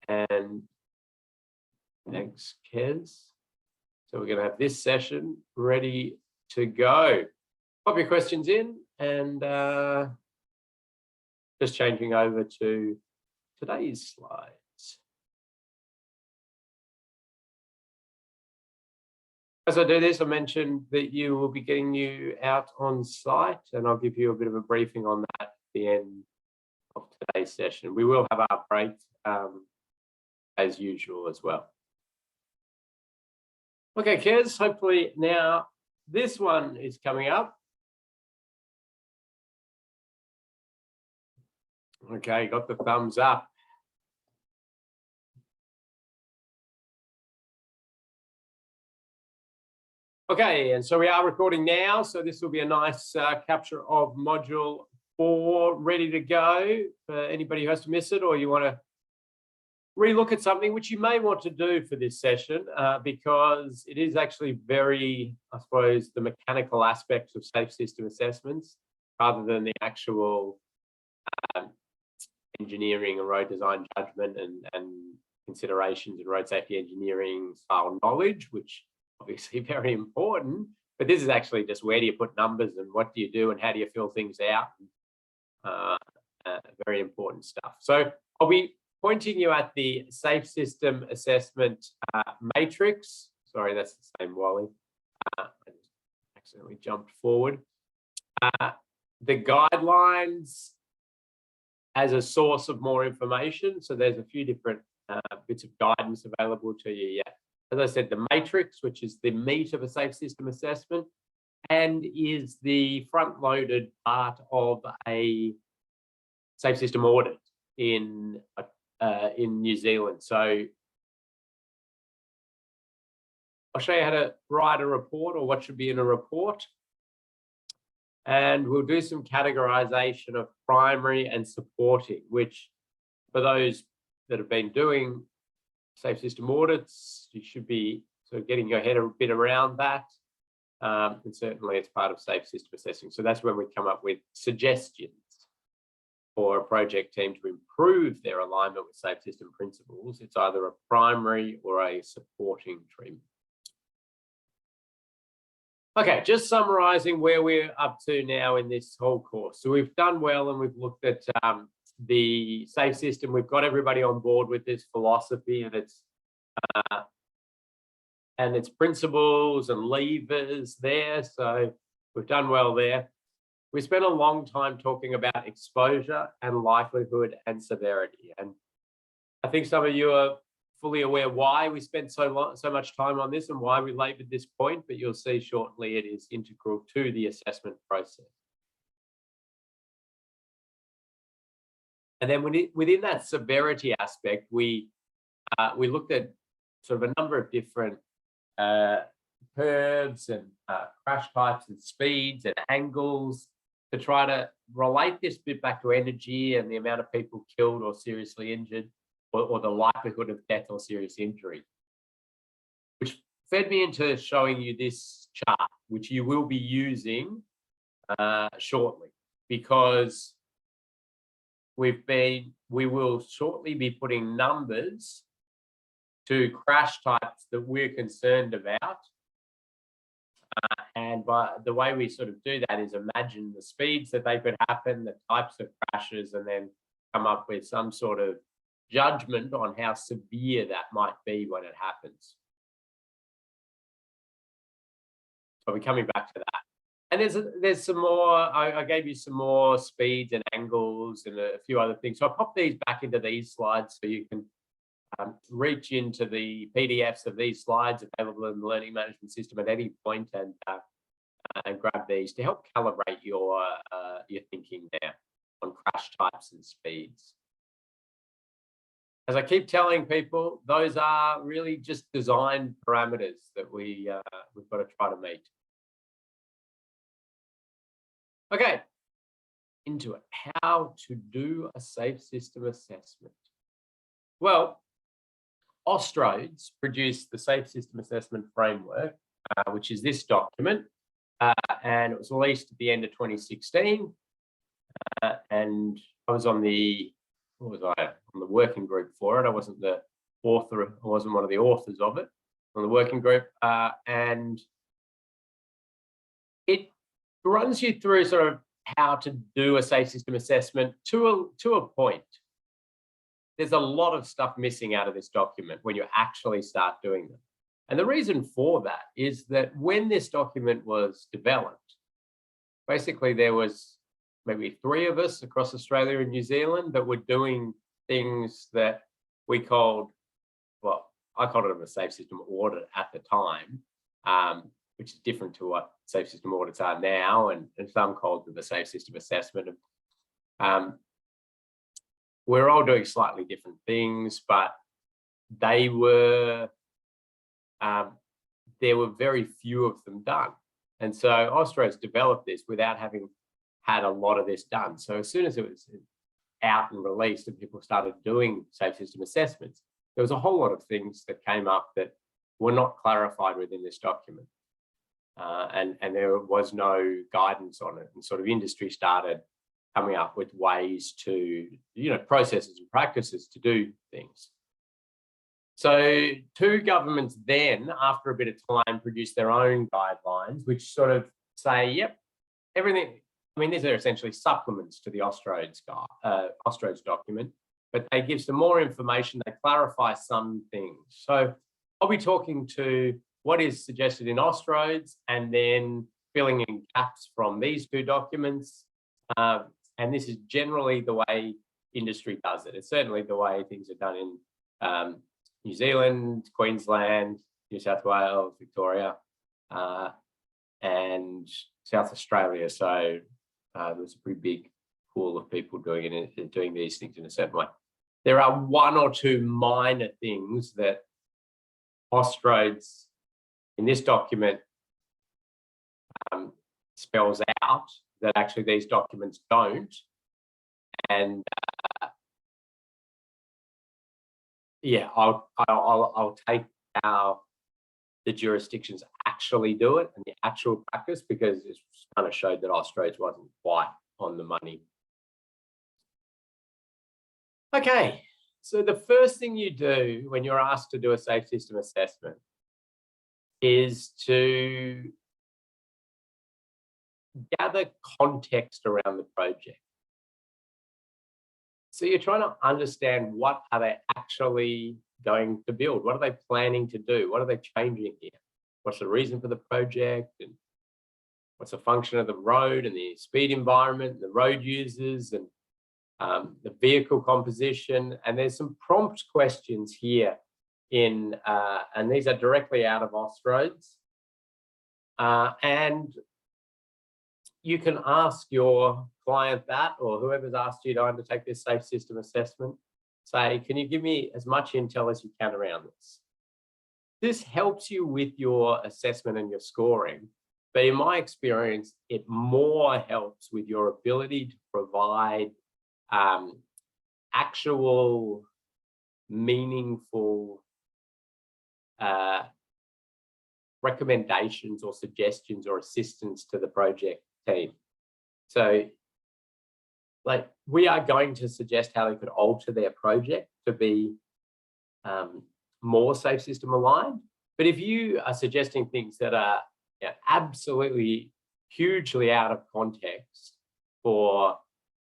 And thanks, Kez. So we're going to have this session ready to go. Pop your questions in, and just changing over to today's slides. As I do this, I mentioned that you will be getting you out on site, and I'll give you a bit of a briefing on that at the end of today's session. We will have our break as usual as well. Okay, Kez, hopefully now this one is coming up. Okay, got the thumbs up. Okay, and so we are recording now. So this will be a nice capture of module 4 ready to go for anybody who has to miss it, or you want to relook at something, which you may want to do for this session, because it is actually very, I suppose, the mechanical aspects of safe system assessments rather than the actual engineering and road design judgment and considerations in road safety engineering style knowledge, which obviously very important. But this is actually just where do you put numbers and what do you do and how do you fill things out? Very important stuff. So I'll be pointing you at the safe system assessment matrix. Sorry, that's the same Wally. I just accidentally jumped forward. The guidelines as a source of more information. So there's a few different bits of guidance available to you. Yeah, as I said, the matrix, which is the meat of a safe system assessment, and is the front-loaded part of a safe system audit in New Zealand. So I'll show you how to write a report or what should be in a report. And we'll do some categorization of primary and supporting, which for those that have been doing safe system audits, you should be sort of getting your head a bit around that. And certainly it's part of safe system assessing. So that's when we come up with suggestions for a project team to improve their alignment with safe system principles. It's either a primary or a supporting treatment. Okay, just summarizing where we're up to now in this whole course. So we've done well and we've looked at the safe system. We've got everybody on board with this philosophy and its principles and levers there. So we've done well there. We spent a long time talking about exposure and likelihood and severity. And I think some of you are fully aware why we spent so much time on this and why we laboured this point, but you'll see shortly it is integral to the assessment process. And then within that severity aspect, we looked at sort of a number of different curves and crash types and speeds and angles to try to relate this bit back to energy and the amount of people killed or seriously injured, or the likelihood of death or serious injury, which fed me into showing you this chart, which you will be using shortly, because we will shortly be putting numbers to crash types that we're concerned about. And by the way we sort of do that is imagine the speeds that they could happen, the types of crashes, and then come up with some sort of judgment on how severe that might be when it happens. So we're coming back to that. And there's some more, I gave you some more speeds and angles and a few other things. So I popped these back into these slides so you can reach into the PDFs of these slides available in the learning management system at any point and grab these to help calibrate your thinking there on crash types and speeds. As I keep telling people, those are really just design parameters that we've got to try to meet. Okay, into it. How to do a safe system assessment. Well, Austroads produced the Safe System Assessment Framework, which is this document, and it was released at the end of 2016. and I was on the, what was I, on the working group for it. I wasn't the author, I wasn't one of the authors of it, on the working group, and it runs you through sort of how to do a safe system assessment to a point. There's a lot of stuff missing out of this document when you actually start doing them. And the reason for that is that when this document was developed, basically there was maybe 3 of us across Australia and New Zealand that were doing things that we called, well, I called it a safe system audit at the time, which is different to what safe system audits are now, and some called them the safe system assessment. We're all doing slightly different things, but they were, there were very few of them done. And so Austroads developed this without having had a lot of this done. So as soon as it was out and released and people started doing safe system assessments, there was a whole lot of things that came up that were not clarified within this document. And there was no guidance on it, and sort of industry started coming up with ways to, processes and practices to do things. So 2 governments then, after a bit of time, produced their own guidelines, which sort of say, yep, everything, I mean, these are essentially supplements to the Austroads document, but they give some more information, they clarify some things. So I'll be talking to what is suggested in Austroads and then filling in gaps from these 2 documents. And this is generally the way industry does it. It's certainly the way things are done in New Zealand, Queensland, New South Wales, Victoria, and South Australia. So there's a pretty big pool of people doing these things in a certain way. There are 1 or 2 minor things that Austroads in this document spells out that actually these documents don't. And yeah, I'll take how the jurisdictions actually do it and the actual practice, because it's kind of showed that Austroads wasn't quite on the money. Okay, so the first thing you do when you're asked to do a safe system assessment is to gather context around the project. So you're trying to understand, what are they actually going to build? What are they planning to do? What are they changing here? What's the reason for the project? And what's the function of the road and the speed environment, the road users, and the vehicle composition? And there's some prompt questions here in, and these are directly out of Austroads. And you can ask your client that, or whoever's asked you to undertake this safe system assessment, say, can you give me as much intel as you can around this? This helps you with your assessment and your scoring, but in my experience, it more helps with your ability to provide actual meaningful recommendations or suggestions or assistance to the project team. So, like, we are going to suggest how they could alter their project to be more safe system aligned. But if you are suggesting things that are absolutely hugely out of context for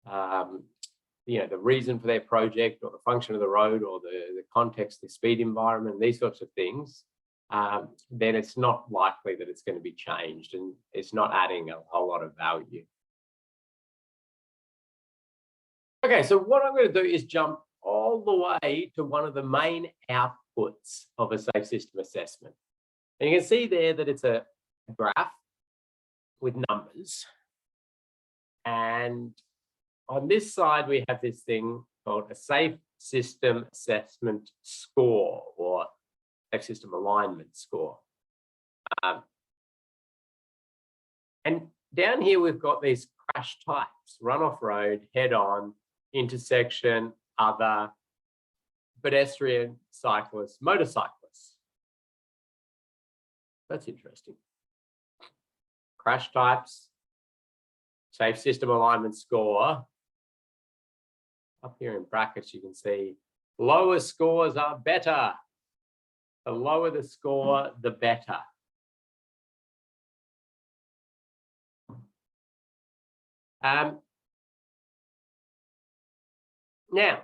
the reason for their project, or the function of the road, or the context, the speed environment, these sorts of things, then it's not likely that it's going to be changed, and it's not adding a whole lot of value. Okay, so what I'm going to do is jump all the way to one of the main outputs of a safe system assessment. And you can see there that it's a graph with numbers. And on this side, we have this thing called a safe system assessment score, or safe system alignment score. And down here, we've got these crash types: run-off road, head-on, intersection, other, pedestrian, cyclist, motorcyclists. That's interesting. Crash types, safe system alignment score. Up here in brackets, you can see lower scores are better. The lower the score, the better. Now,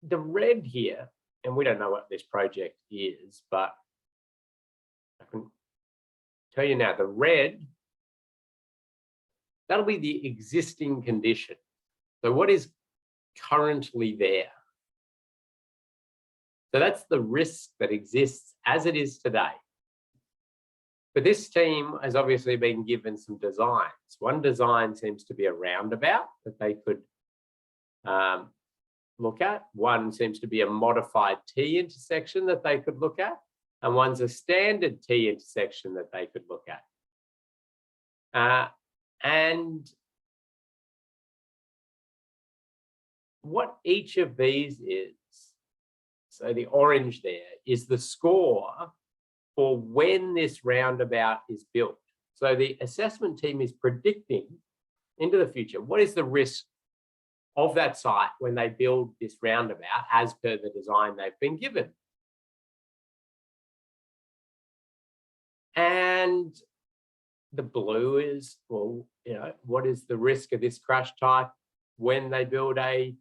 the red here, and we don't know what this project is, but I can tell you now, the red, that'll be the existing condition. So what is currently there? So that's the risk that exists as it is today. But this team has obviously been given some designs. One design seems to be a roundabout that they could look at. One seems to be a modified T intersection that they could look at. And one's a standard T intersection that they could look at. And what each of these is, so the orange there, is the score for when this roundabout is built. So the assessment team is predicting into the future, what is the risk of that site when they build this roundabout as per the design they've been given. And the blue is, well, you know, what is the risk of this crash type when they build a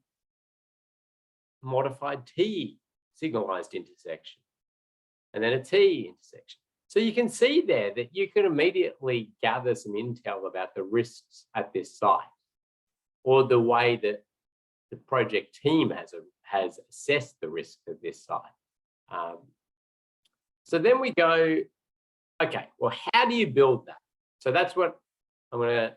modified T signalized intersection, and then a T intersection. So you can see there that you can immediately gather some intel about the risks at this site, or the way that the project team has assessed the risks of this site. So then we go, okay, well, how do you build that? So that's what I'm going to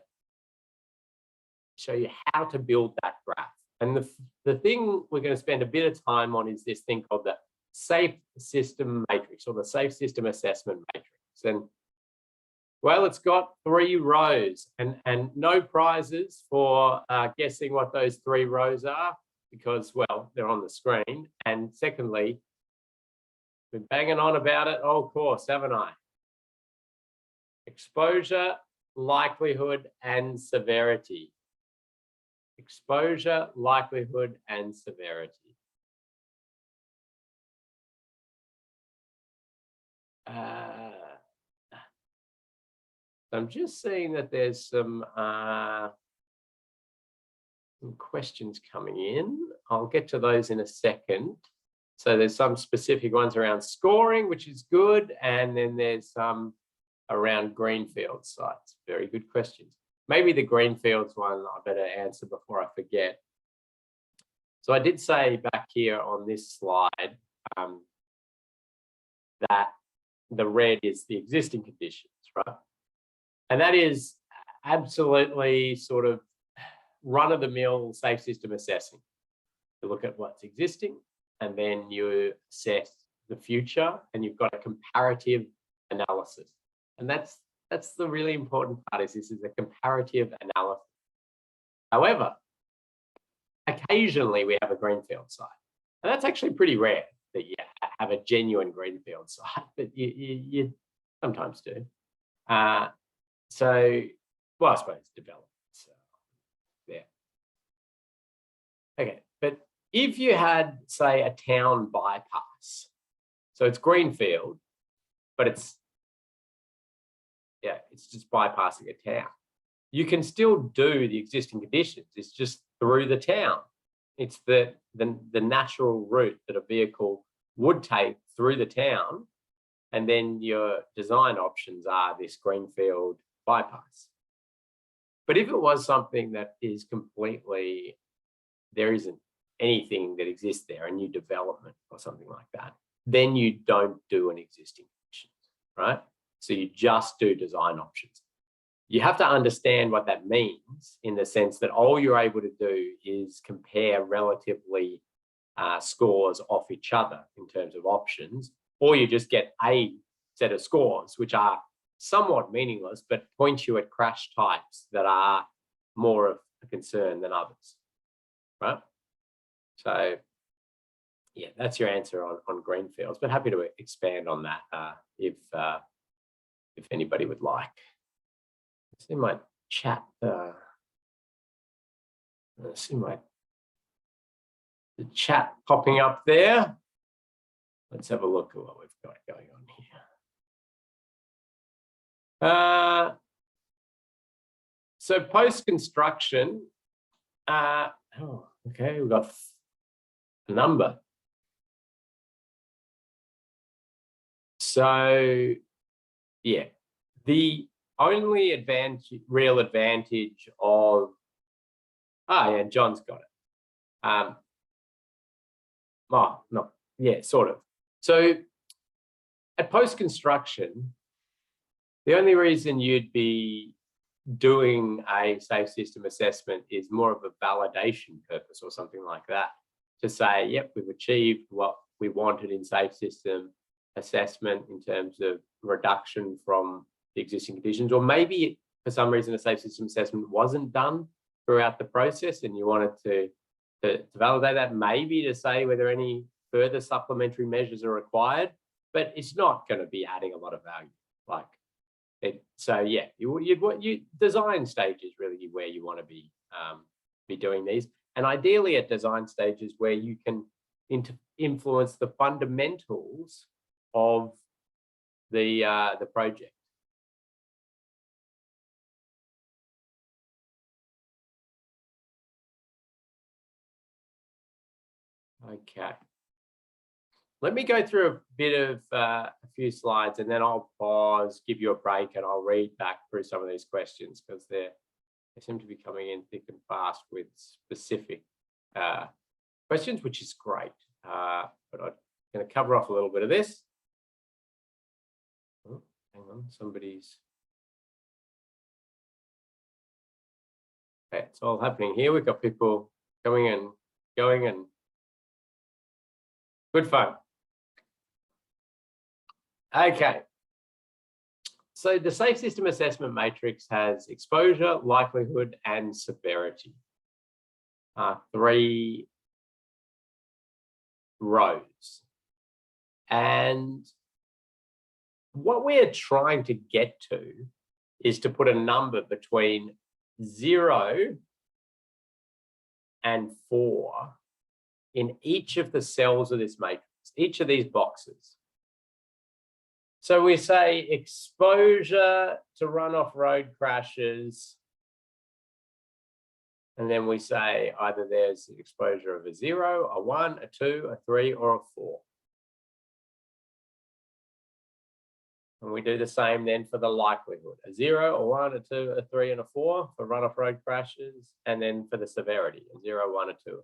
show you, how to build that graph. And the thing we're going to spend a bit of time on is this thing called the safe system matrix, or the safe system assessment matrix. And well, it's got 3 rows and no prizes for guessing what those 3 rows are, because, well, they're on the screen. And secondly, been banging on about it all course, haven't I? Exposure, likelihood, and severity. Exposure, likelihood, and severity. I'm just seeing that there's some questions coming in. I'll get to those in a second. So there's some specific ones around scoring, which is good. And then there's some around greenfield sites. Very good questions. Maybe the greenfields one I better answer before I forget. So I did say back here on this slide that the red is the existing conditions, right? And that is absolutely sort of run-of-the-mill safe system assessing. You look at what's existing, and then you assess the future, and you've got a comparative analysis. And that's the really important part, is this is a comparative analysis. However, occasionally we have a greenfield site, and that's actually pretty rare that you have a genuine greenfield site, but you sometimes do. So, well, I suppose development. So, yeah. Okay, but if you had, say, a town bypass, so it's greenfield, but it's just bypassing a town. You can still do the existing conditions. It's just through the town. It's the natural route that a vehicle would take through the town, and then your design options are this greenfield bypass. But if it was something that is completely, there isn't anything that exists there, a new development or something like that, then you don't do an existing conditions, right? So you just do design options. You have to understand what that means, in the sense that all you're able to do is compare relatively scores off each other in terms of options, or you just get a set of scores which are somewhat meaningless but point you at crash types that are more of a concern than others, right? So yeah, that's your answer on greenfields, but happy to expand on that if anybody would like. I see my chat. I see the chat popping up there. Let's have a look at what we've got going on here. So post-construction, okay, we've got a number. So, yeah, the only real advantage of, yeah, John's got it. Oh, no, yeah, sort of. So at post-construction, the only reason you'd be doing a safe system assessment is more of a validation purpose or something like that, to say, yep, we've achieved what we wanted in safe system assessment in terms of reduction from the existing conditions, or maybe for some reason a safe system assessment wasn't done throughout the process and you wanted to validate that, maybe to say whether any further supplementary measures are required, but it's not going to be adding a lot of value. Like, so yeah, you design stage is really where you want to be doing these, and ideally at design stages where you can influence the fundamentals of the project. Okay. Let me go through a bit of a few slides and then I'll pause, give you a break, and I'll read back through some of these questions because they seem to be coming in thick and fast with specific questions, which is great. But I'm going to cover off a little bit of this. Oh, hang on, somebody's. Okay, it's all happening here. We've got people coming and going and good fun. Okay. So the safe system assessment matrix has exposure, likelihood, and severity. 3 rows. And what we're trying to get to is to put a number between 0 and 4 in each of the cells of this matrix, each of these boxes. So we say exposure to runoff road crashes, and then we say either there's exposure of a 0, a 1, a 2, a 3, or a 4. And we do the same then for the likelihood, a 0, a 1, a 2, a 3, and a 4 for runoff road crashes, and then for the severity, a 0, 1, a 2, a 3.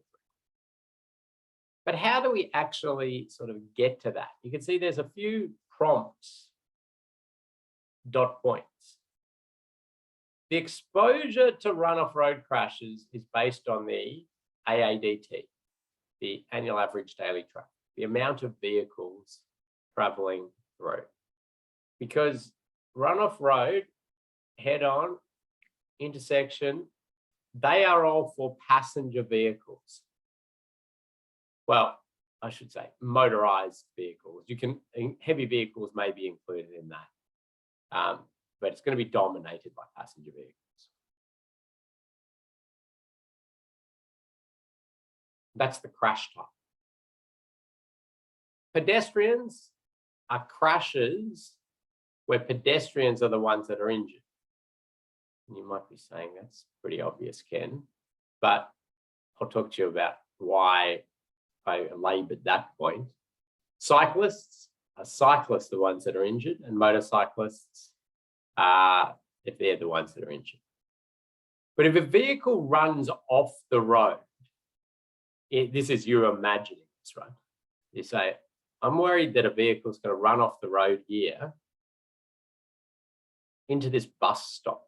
But how do we actually sort of get to that? You can see there's a few prompts, dot points. The exposure to runoff road crashes is based on the AADT, the annual average daily traffic, the amount of vehicles traveling through. Because runoff road, head-on, intersection, they are all for passenger vehicles. Well, I should say motorized vehicles. Heavy vehicles may be included in that, but it's going to be dominated by passenger vehicles. That's the crash type. Pedestrians are crashes where pedestrians are the ones that are injured. And you might be saying that's pretty obvious, Ken, but I'll talk to you about why I laboured that point. Cyclists are the ones that are injured, and motorcyclists are if they're the ones that are injured. But if a vehicle runs off the road, this is you imagining this, right? You say, I'm worried that a vehicle is going to run off the road here into this bus stop.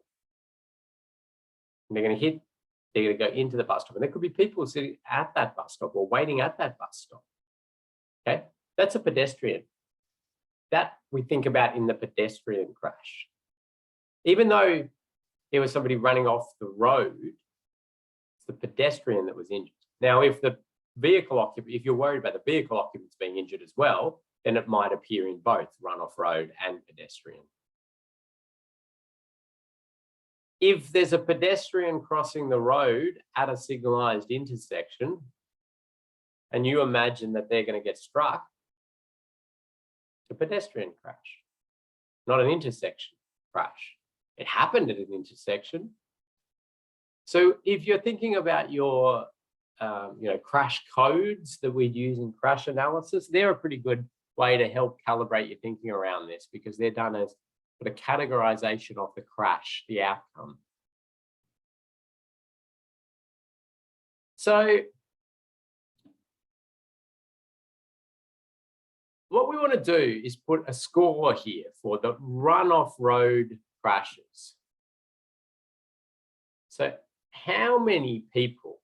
And they're going to go into the bus stop. And there could be people sitting at that bus stop or waiting at that bus stop. Okay, that's a pedestrian. That we think about in the pedestrian crash. Even though there was somebody running off the road, it's the pedestrian that was injured. Now, if the vehicle occupant, if you're worried about the vehicle occupants being injured as well, then it might appear in both runoff road and pedestrian. If there's a pedestrian crossing the road at a signalized intersection, and you imagine that they're going to get struck, it's a pedestrian crash, not an intersection crash. It happened at an intersection. So if you're thinking about your crash codes that we use in crash analysis, they're a pretty good way to help calibrate your thinking around this, because they're done as a categorization of the crash, the outcome. So what we want to do is put a score here for the run-off road crashes. So how many people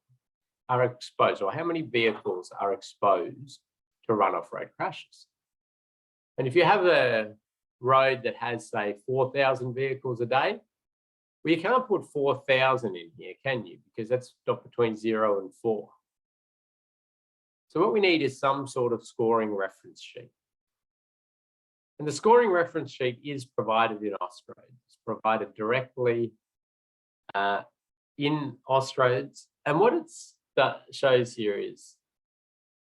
are exposed, or how many vehicles are exposed to run-off road crashes? And if you have a road that has, say, 4,000 vehicles a day, well, you can't put 4,000 in here, can you? Because that's not between 0 and 4. So what we need is some sort of scoring reference sheet. And the scoring reference sheet is provided in Austroads. It's provided directly in Austroads. And what it shows here is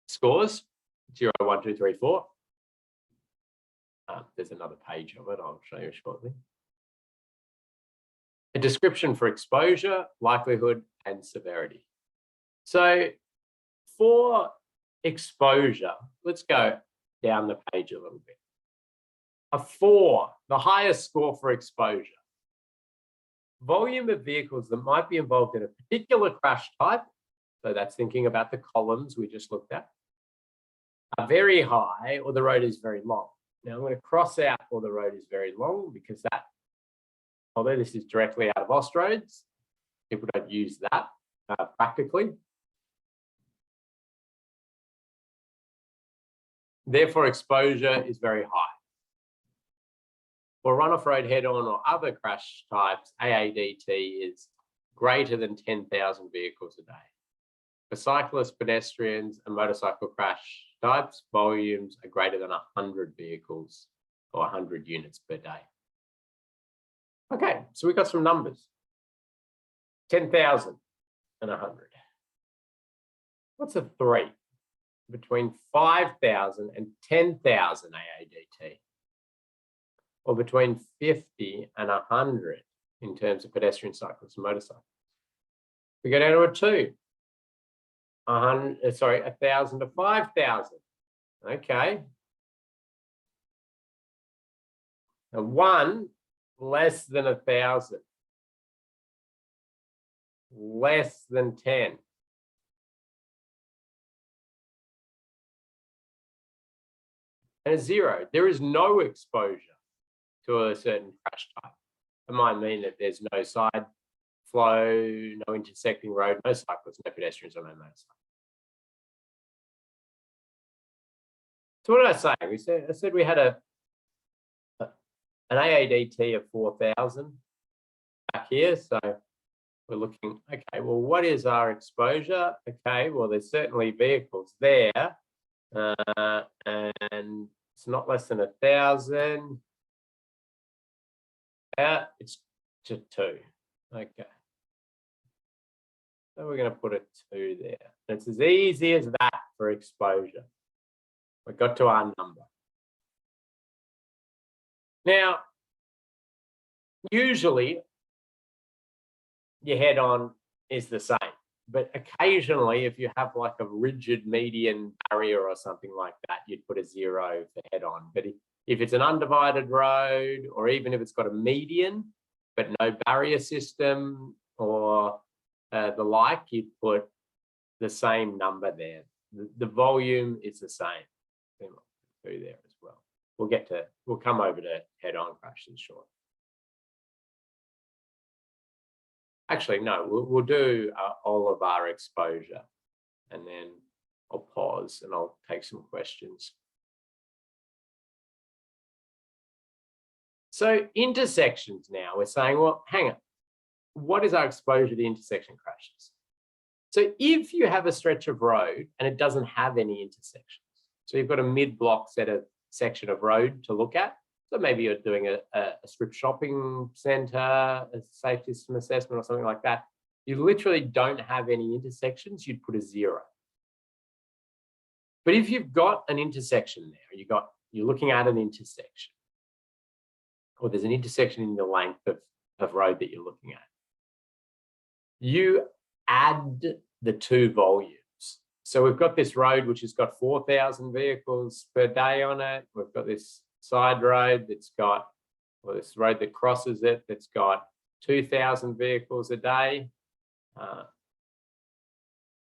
scores, 0, 1, 2, 3, 4. There's another page of it, I'll show you shortly. A description for exposure, likelihood, and severity. So for exposure, let's go down the page a little bit. A 4, the highest score for exposure. Volume of vehicles that might be involved in a particular crash type, so that's thinking about the columns we just looked at, are very high, or the road is very long. Now I'm going to cross out or the road is very long, because that, although this is directly out of Austroads, people don't use that practically. Therefore, exposure is very high. For run-off road head-on or other crash types, AADT is greater than 10,000 vehicles a day. For cyclists, pedestrians, and motorcycle crash types, volumes are greater than 100 vehicles or 100 units per day. Okay, so we've got some numbers. 10,000 and 100. What's a 3? Between 5,000 and 10,000 AADT. Or between 50 and 100 in terms of pedestrian, cyclists, and motorcycles. We go down to a 2. 1,000 to 5,000. Okay. A 1, less than 1,000. Less than 10. And a 0, there is no exposure to a certain crash type. It might mean that there's no side flow, no intersecting road, no cyclists, no pedestrians, or no motorcycles. So what did I say? I said we had an AADT of 4,000 back here. So we're looking, okay, well, what is our exposure? Okay, well, there's certainly vehicles there, and it's not less than 1,000. It's to 2. Okay. So we're going to put a 2 there. It's as easy as that for exposure. We got to our number. Now, usually your head-on is the same, but occasionally if you have like a rigid median barrier or something like that, you'd put a 0 for head-on. But if it's an undivided road, or even if it's got a median but no barrier system or the like, you'd put the same number there. The volume is the same. Through there as well. We'll come over to head-on crashes shortly. Actually, no, we'll do all of our exposure, and then I'll pause and I'll take some questions. So intersections now, we're saying, well, hang on, what is our exposure to intersection crashes? So if you have a stretch of road and it doesn't have any intersections, so you've got a mid-block section of road to look at, So maybe you're doing a strip shopping center, a safe system assessment or something like that. You literally don't have any intersections, you'd put a 0. But if you've got an intersection there, you're looking at an intersection, or there's an intersection in the length of road that you're looking at, you add the two volumes. So we've got this road which has got 4,000 vehicles per day on it. We've got this side road that's got, or this road that crosses it, that's got 2,000 vehicles a day.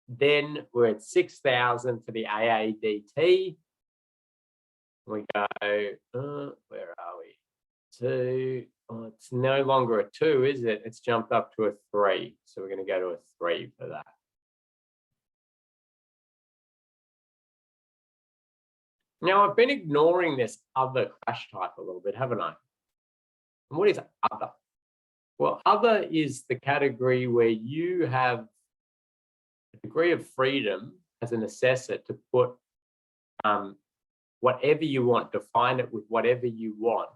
Then we're at 6,000 for the AADT. We go, where are we? 2. Oh, it's no longer a 2, is it? It's jumped up to a 3. So we're going to go to a 3 for that. Now, I've been ignoring this other crash type a little bit, haven't I? And what is other? Well, other is the category where you have a degree of freedom as an assessor to put whatever you want, define it with whatever you want,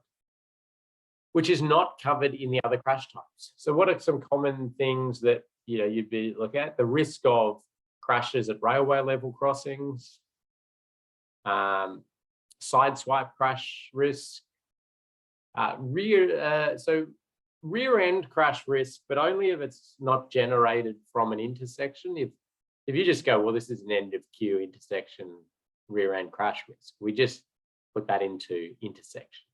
which is not covered in the other crash types. So what are some common things that you'd be looking at? The risk of crashes at railway level crossings, side swipe crash risk, rear end crash risk, but only if it's not generated from an intersection. If you just go, well, this is an end of queue intersection, rear end crash risk, we just put that into intersection.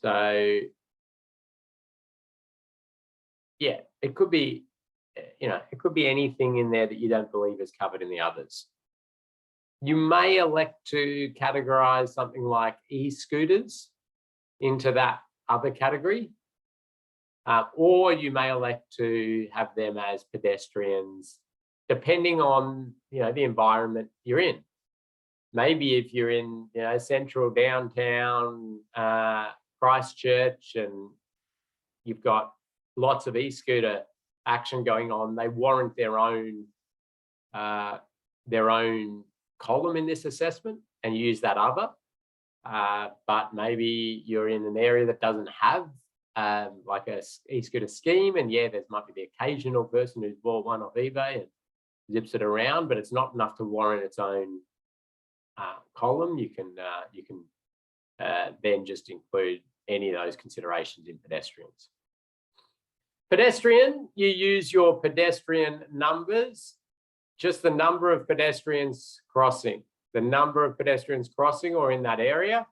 So yeah, it could be, it could be anything in there that you don't believe is covered in the others. You may elect to categorize something like e-scooters into that other category, or you may elect to have them as pedestrians, depending on the environment you're in. Maybe if you're in central downtown Christchurch and you've got lots of e-scooter action going on, they warrant their own column in this assessment and use that other. But maybe you're in an area that doesn't have like a e-scooter scheme, and yeah, there might be the occasional person who's bought one off eBay and zips it around, but it's not enough to warrant its own column. You can then just include any of those considerations in pedestrians. Pedestrian, you use your pedestrian numbers, just the number of pedestrians crossing, or in that area.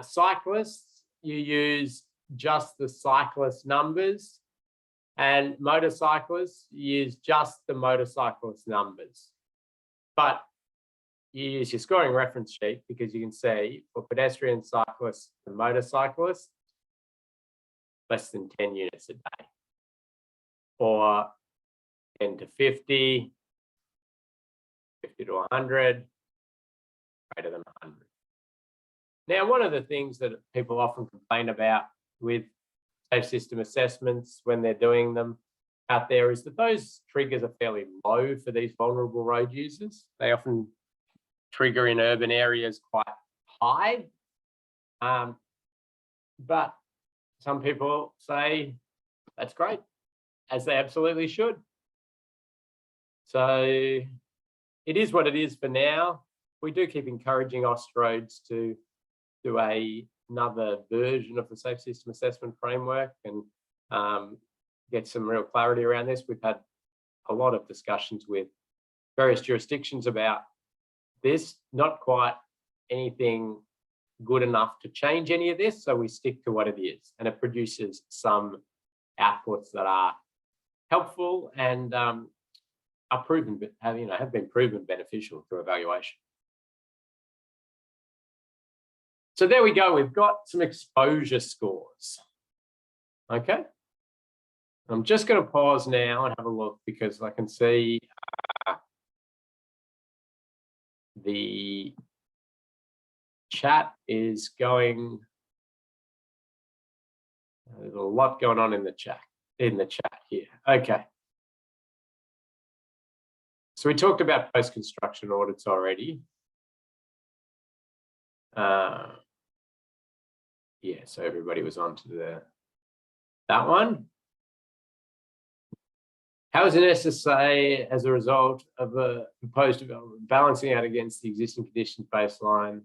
Cyclists, you use just the cyclist numbers, and motorcyclists, you use just the motorcyclist numbers. But you use your scoring reference sheet because you can see for pedestrian, cyclists and motorcyclists, less than 10 units a day, or 10 to 50, 50 to 100, greater than 100. Now, one of the things that people often complain about with safe system assessments when they're doing them out there is that those triggers are fairly low for these vulnerable road users. They often trigger in urban areas quite high. But some people say that's great, as they absolutely should. So it is what it is for now. We do keep encouraging Austroads to do another version of the Safe System Assessment Framework and get some real clarity around this. We've had a lot of discussions with various jurisdictions about this, not quite anything good enough to change any of this, so we stick to what it is, and it produces some outputs that are helpful and are proven, have been proven beneficial through evaluation. So there we go, we've got some exposure scores. Okay, I'm just going to pause now and have a look because I can see the chat is going. There's a lot going on in the chat here. Okay. So we talked about post-construction audits already. yeah, so everybody was onto that one. How is an SSA as a result of a proposed development balancing out against the existing conditions baseline?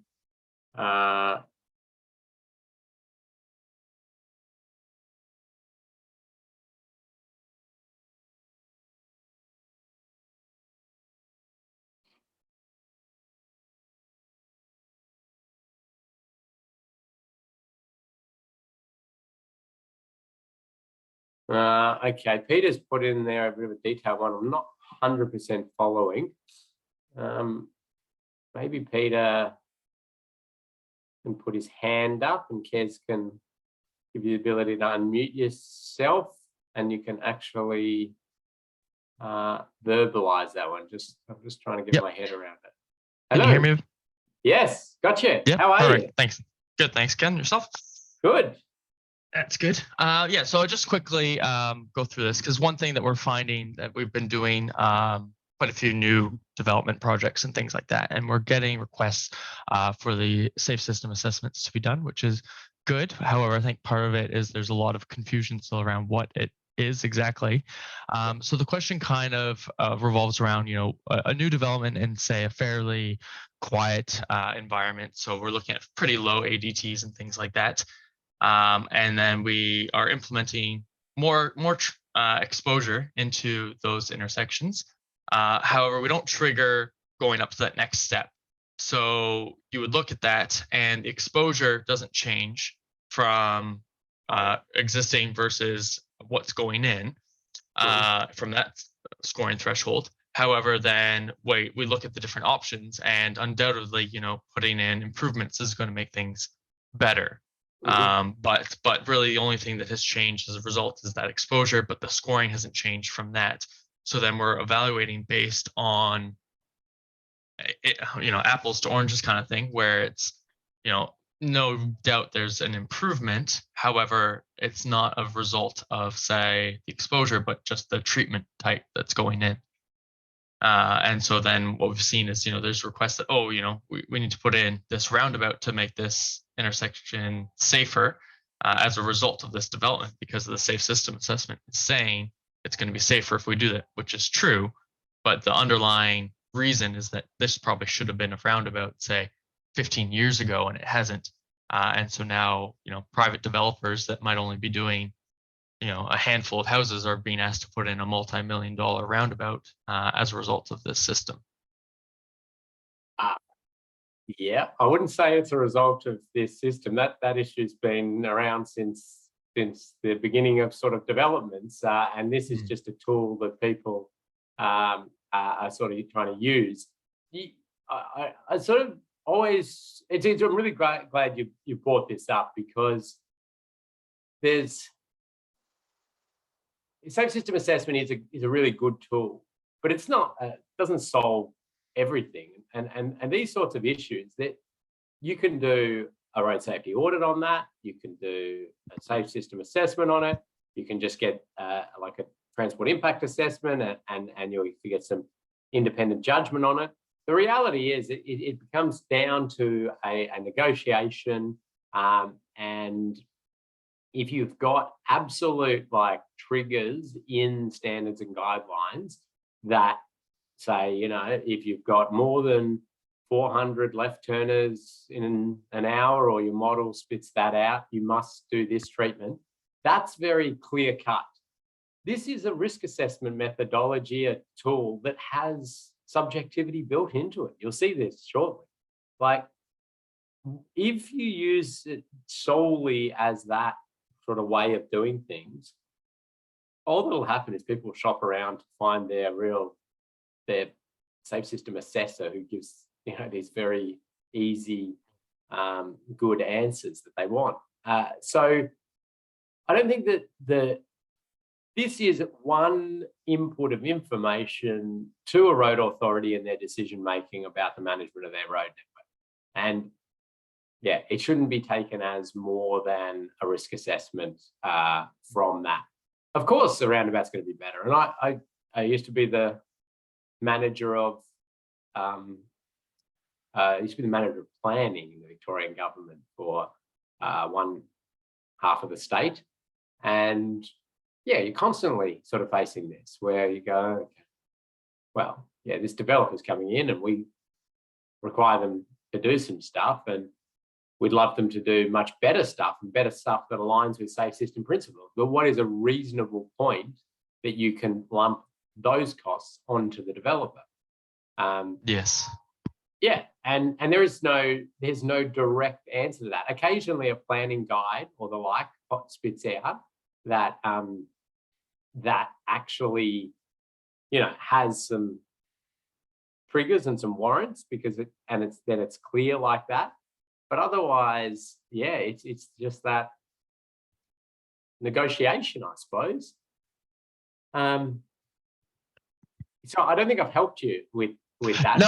Okay, Peter's put in there a bit of a detailed one. I'm not 100% following. Maybe Peter can put his hand up and Kez can give you the ability to unmute yourself and you can actually verbalize that one. I'm just trying to get my head around it. Hello. Can you hear me? Yes, gotcha. Yeah. How are you? Thanks. Good. Thanks, Ken. Yourself? Good. That's good. Yeah. So I'll just quickly go through this because one thing that we're finding that we've been doing quite a few new development projects and things like that, and we're getting requests for the safe system assessments to be done, which is good. However, I think part of it is there's a lot of confusion still around what it is exactly. So the question kind of revolves around, a new development in, say, a fairly quiet environment. So we're looking at pretty low ADTs and things like that. And then we are implementing more exposure into those intersections. However, we don't trigger going up to that next step. So you would look at that and the exposure doesn't change from existing versus what's going in from that scoring threshold. However, then we look at the different options and undoubtedly, putting in improvements is going to make things better. But really the only thing that has changed as a result is that exposure, but the scoring hasn't changed from that. So then we're evaluating based on, apples to oranges kind of thing, where it's, no doubt there's an improvement. However, it's not a result of, say, the exposure, but just the treatment type that's going in. And so then what we've seen is, there's requests that, we need to put in this roundabout to make this intersection safer as a result of this development, because of the safe system assessment is saying it's going to be safer if we do that, which is true. But the underlying reason is that this probably should have been a roundabout, say, 15 years ago, and it hasn't. And so now, private developers that might only be doing, a handful of houses are being asked to put in a multi-million-dollar roundabout as a result of this system. Yeah, I wouldn't say it's a result of this system. That issue's been around since the beginning of sort of developments, and this is just a tool that people are sort of trying to use. I sort of always, I'm really glad you brought this up, because safe system assessment is a really good tool, but it's not doesn't solve everything. And these sorts of issues, that you can do a road safety audit on that, you can do a safe system assessment on it, you can just get like a transport impact assessment and you get some independent judgment on it. The reality is it becomes down to a negotiation, and if you've got absolute triggers in standards and guidelines that say, if you've got more than 400 left turners in an hour, or your model spits that out, you must do this treatment. That's very clear cut. This is a risk assessment methodology, a tool that has subjectivity built into it. You'll see this shortly. If you use it solely as that sort of way of doing things, all that'll happen is people will shop around to find their safe system assessor who gives these very easy, good answers that they want. So I don't think that this is one input of information to a road authority in their decision making about the management of their road network. And yeah, it shouldn't be taken as more than a risk assessment from that. Of course, the roundabout's going to be better. And I used to be the manager of planning in the Victorian government for one half of the state. And yeah, you're constantly sort of facing this where you go, okay, well, yeah, this developer's coming in and we require them to do some stuff, and we'd love them to do much better stuff and better stuff that aligns with safe system principles. But what is a reasonable point that you can lump those costs onto the developer? Yes. Yeah, and there's no direct answer to that. Occasionally, a planning guide or the like spits out that that actually, has some triggers and some warrants because it's clear like that. But otherwise, yeah, it's just that negotiation, I suppose. So I don't think I've helped you with that. No,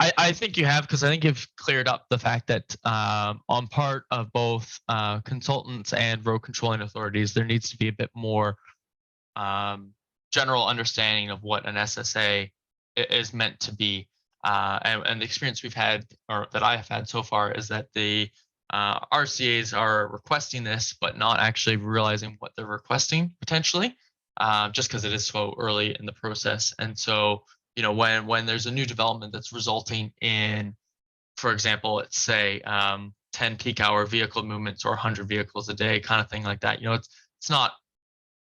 I think you have, because I think you've cleared up the fact that on part of both consultants and road controlling authorities, there needs to be a bit more general understanding of what an SSA is meant to be. And the experience we've had, or that I have had so far, is that the RCAs are requesting this, but not actually realizing what they're requesting potentially, just because it is so early in the process. And so, when there's a new development that's resulting in, for example, let's say 10 peak hour vehicle movements or 100 vehicles a day, kind of thing like that, it's not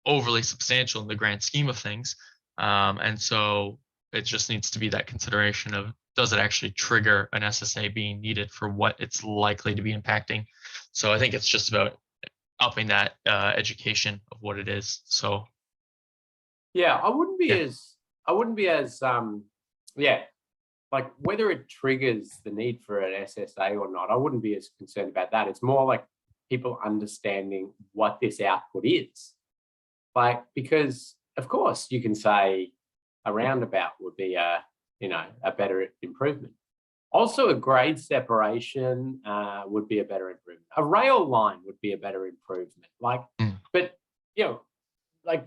overly substantial in the grand scheme of things. And so it just needs to be that consideration of, does it actually trigger an SSA being needed for what it's likely to be impacting? So I think it's just about upping that education of what it is. So yeah, I wouldn't be as like whether it triggers the need for an SSA or not, I wouldn't be as concerned about that. It's more like people understanding what this output is. Like, because of course you can say a roundabout would be a better improvement. Also, a grade separation would be a better improvement. A rail line would be a better improvement. But like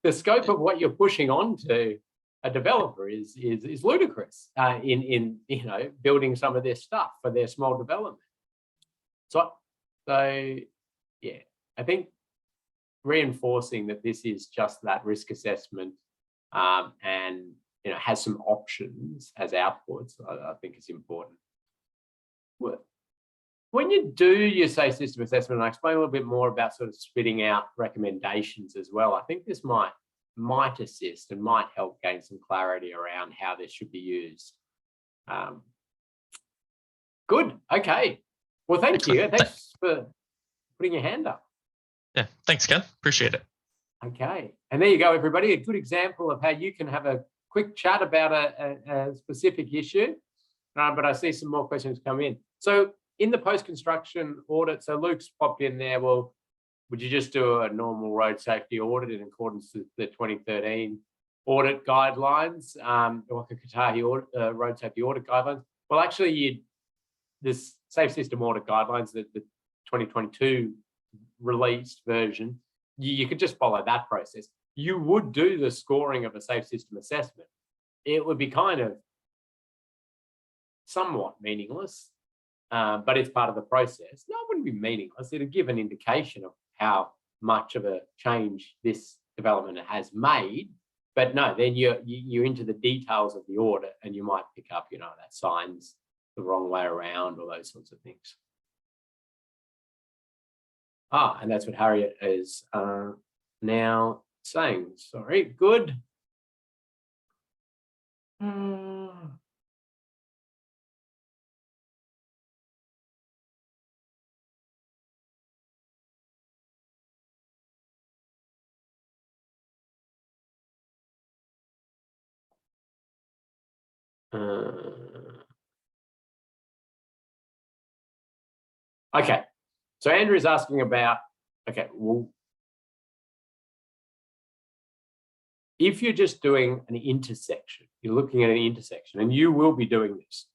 the scope of what you're pushing onto a developer is ludicrous in building some of this stuff for their small development. So yeah, I think reinforcing that this is just that risk assessment and has some options as outputs, I think is important. When you do your safe system assessment, and I explain a little bit more about sort of spitting out recommendations as well, I think this might assist and might help gain some clarity around how this should be used. Good. Okay. Well, thank you. Thanks for putting your hand up. Yeah, thanks, Ken. Appreciate it. Okay. And there you go, everybody. A good example of how you can have a quick chat about a specific issue. But I see some more questions come in. So in the post-construction audit, so Luke's popped in there, well, would you just do a normal road safety audit in accordance with the 2013 audit guidelines, or the Kotahi road safety audit guidelines? Well, actually, this safe system audit guidelines, the 2022 released version, you could just follow that process. You would do the scoring of a safe system assessment. It would be kind of somewhat meaningless, but it's part of the process. No, it wouldn't be meaningless. It'd give an indication of how much of a change this development has made. But no, then you're into the details of the audit, and you might pick up, that sign's the wrong way around or those sorts of things. And that's what Harriet is now saying. Sorry, good. Okay, so Andrew is asking about, okay, well, if you're just doing an intersection, you're looking at an intersection, and you will be doing this,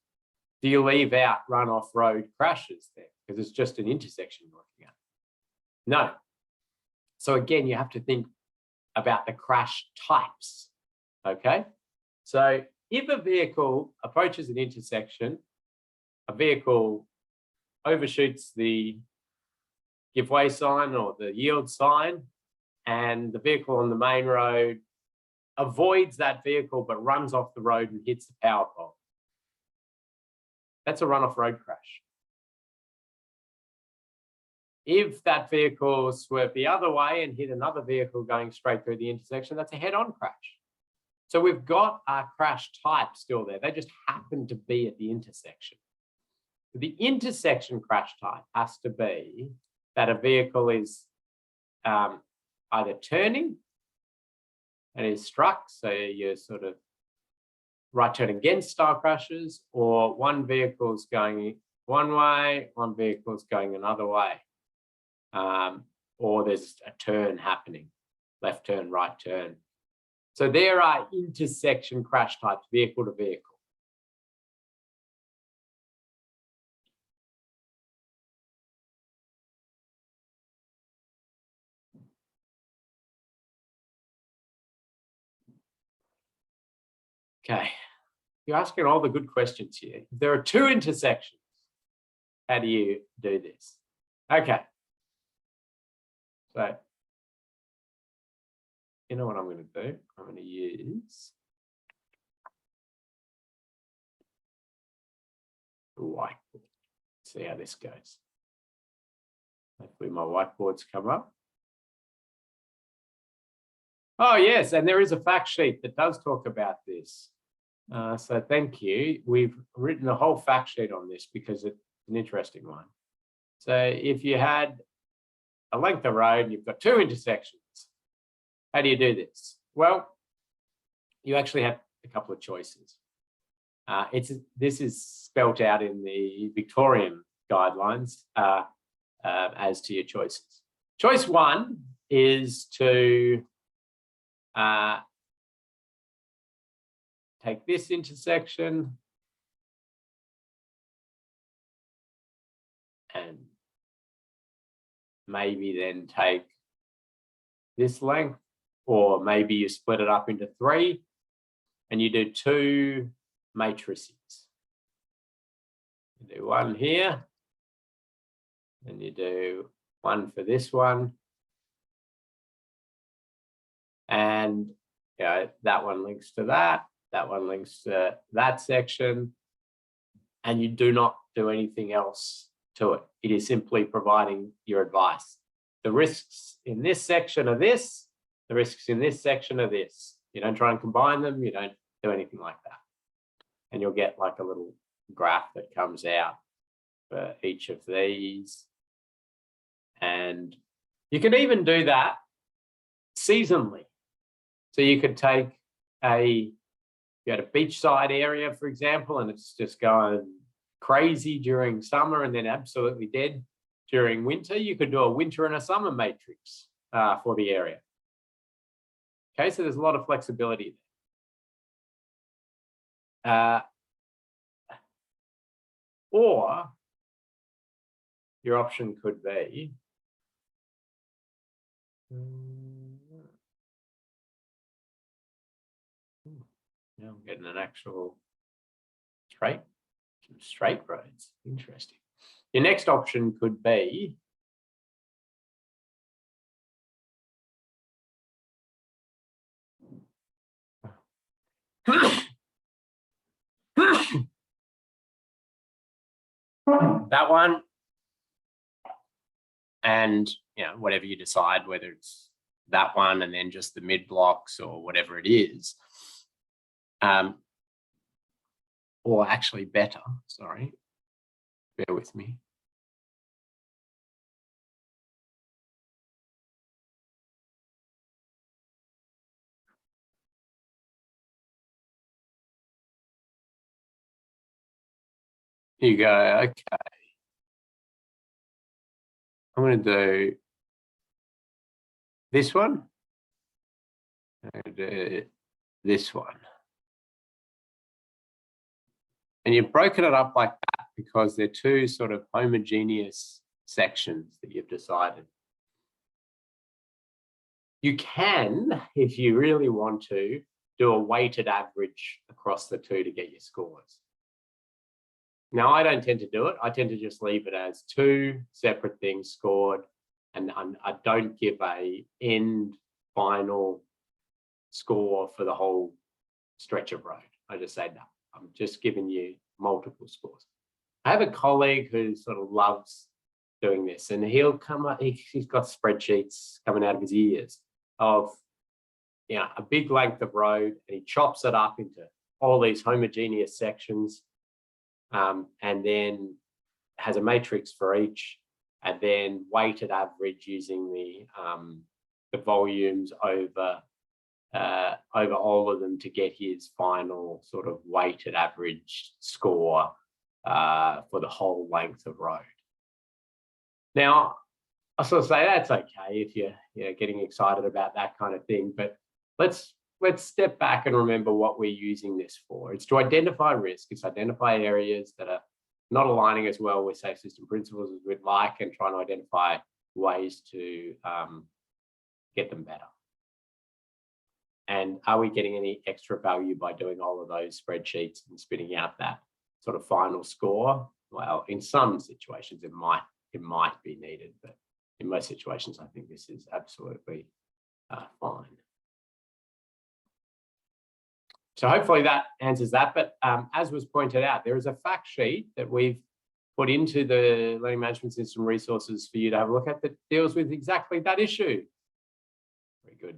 do you leave out runoff road crashes there? Because it's just an intersection you're looking at. No. So again, you have to think about the crash types, okay? So if a vehicle approaches an intersection, a vehicle overshoots the give way sign or the yield sign, and the vehicle on the main road avoids that vehicle but runs off the road and hits the power pole. That's a run-off road crash. If that vehicle swerved the other way and hit another vehicle going straight through the intersection, that's a head-on crash. So we've got our crash type still there. They just happen to be at the intersection. The intersection crash type has to be that a vehicle is either turning and is struck, so you're sort of right turn against style crashes, or one vehicle's going one way, one vehicle's going another way. Or there's a turn happening, left turn, right turn. So there are intersection crash types, vehicle to vehicle. Okay, you're asking all the good questions here. There are two intersections. How do you do this? Okay. So, you know what I'm going to do? I'm going to use a whiteboard. See how this goes. Hopefully my whiteboards come up. Oh, yes, and there is a fact sheet that does talk about this. So thank you. We've written a whole fact sheet on this because it's an interesting one. So if you had a length of road and you've got two intersections, how do you do this? Well, you actually have a couple of choices. This is spelt out in the Victorian guidelines as to your choices. Choice one is to take this intersection and maybe then take this length, or maybe you split it up into three and you do two matrices. You do one here, and you do one for this one. And you know, that one links to that one links to that section, and you do not do anything else to it. It is simply providing your advice. The risks in this section are this, the risks in this section are this. You don't try and combine them, you don't do anything like that. And you'll get like a little graph that comes out for each of these. And you can even do that seasonally. So you could take you had a beachside area, for example, and it's just going crazy during summer and then absolutely dead during winter. You could do a winter and a summer matrix for the area. Okay, so there's a lot of flexibility there. Or your option could be now I'm getting an actual straight roads. Interesting. Your next option could be that one, and you know, whatever you decide, whether it's that one and then just the mid blocks or whatever it is, or actually better, sorry, bear with me. Here you go. Okay. I'm going to do this one. I'm going to do this one. And you've broken it up like that because they're two sort of homogeneous sections that you've decided. You can, if you really want to, do a weighted average across the two to get your scores. Now, I don't tend to do it. I tend to just leave it as two separate things scored, and I don't give a end final score for the whole stretch of road. I just say, no, I'm just giving you multiple scores. I have a colleague who sort of loves doing this, and he'll come up, he's got spreadsheets coming out of his ears of, you know, a big length of road, and he chops it up into all these homogeneous sections, and then has a matrix for each, and then weighted average using the volumes over all of them to get his final sort of weighted average score for the whole length of road. Now, I sort of say that's okay if you're getting excited about that kind of thing, but let's step back and remember what we're using this for. It's to identify risk. It's identify areas that are not aligning as well with safe system principles as we'd like, and trying to identify ways to get them better. And are we getting any extra value by doing all of those spreadsheets and spitting out that sort of final score? Well, in some situations it might be needed, but in most situations I think this is absolutely fine. So hopefully that answers that. But as was pointed out, there is a fact sheet that we've put into the Learning Management System resources for you to have a look at that deals with exactly that issue. Very good.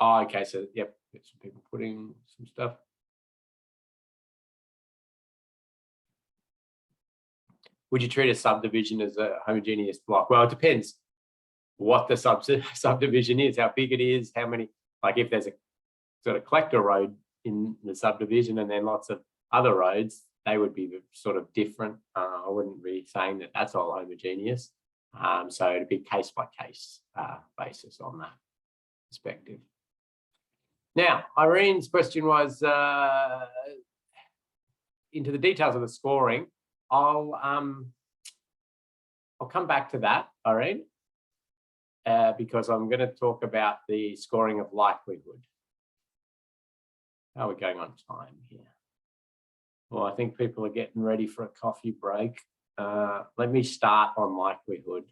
Oh, okay, so yep, get some people putting some stuff. Would you treat a subdivision as a homogeneous block? Well, it depends what the subdivision is, how big it is, how many, like if there's a sort of collector road in the subdivision and then lots of other roads, they would be sort of different. I wouldn't be saying that that's all homogeneous. So it'd be case by case basis on that perspective. Now, Irene's question was into the details of the scoring. I'll come back to that, Irene, because I'm going to talk about the scoring of likelihood. How are we going on time here? Well, I think people are getting ready for a coffee break. Let me start on likelihood,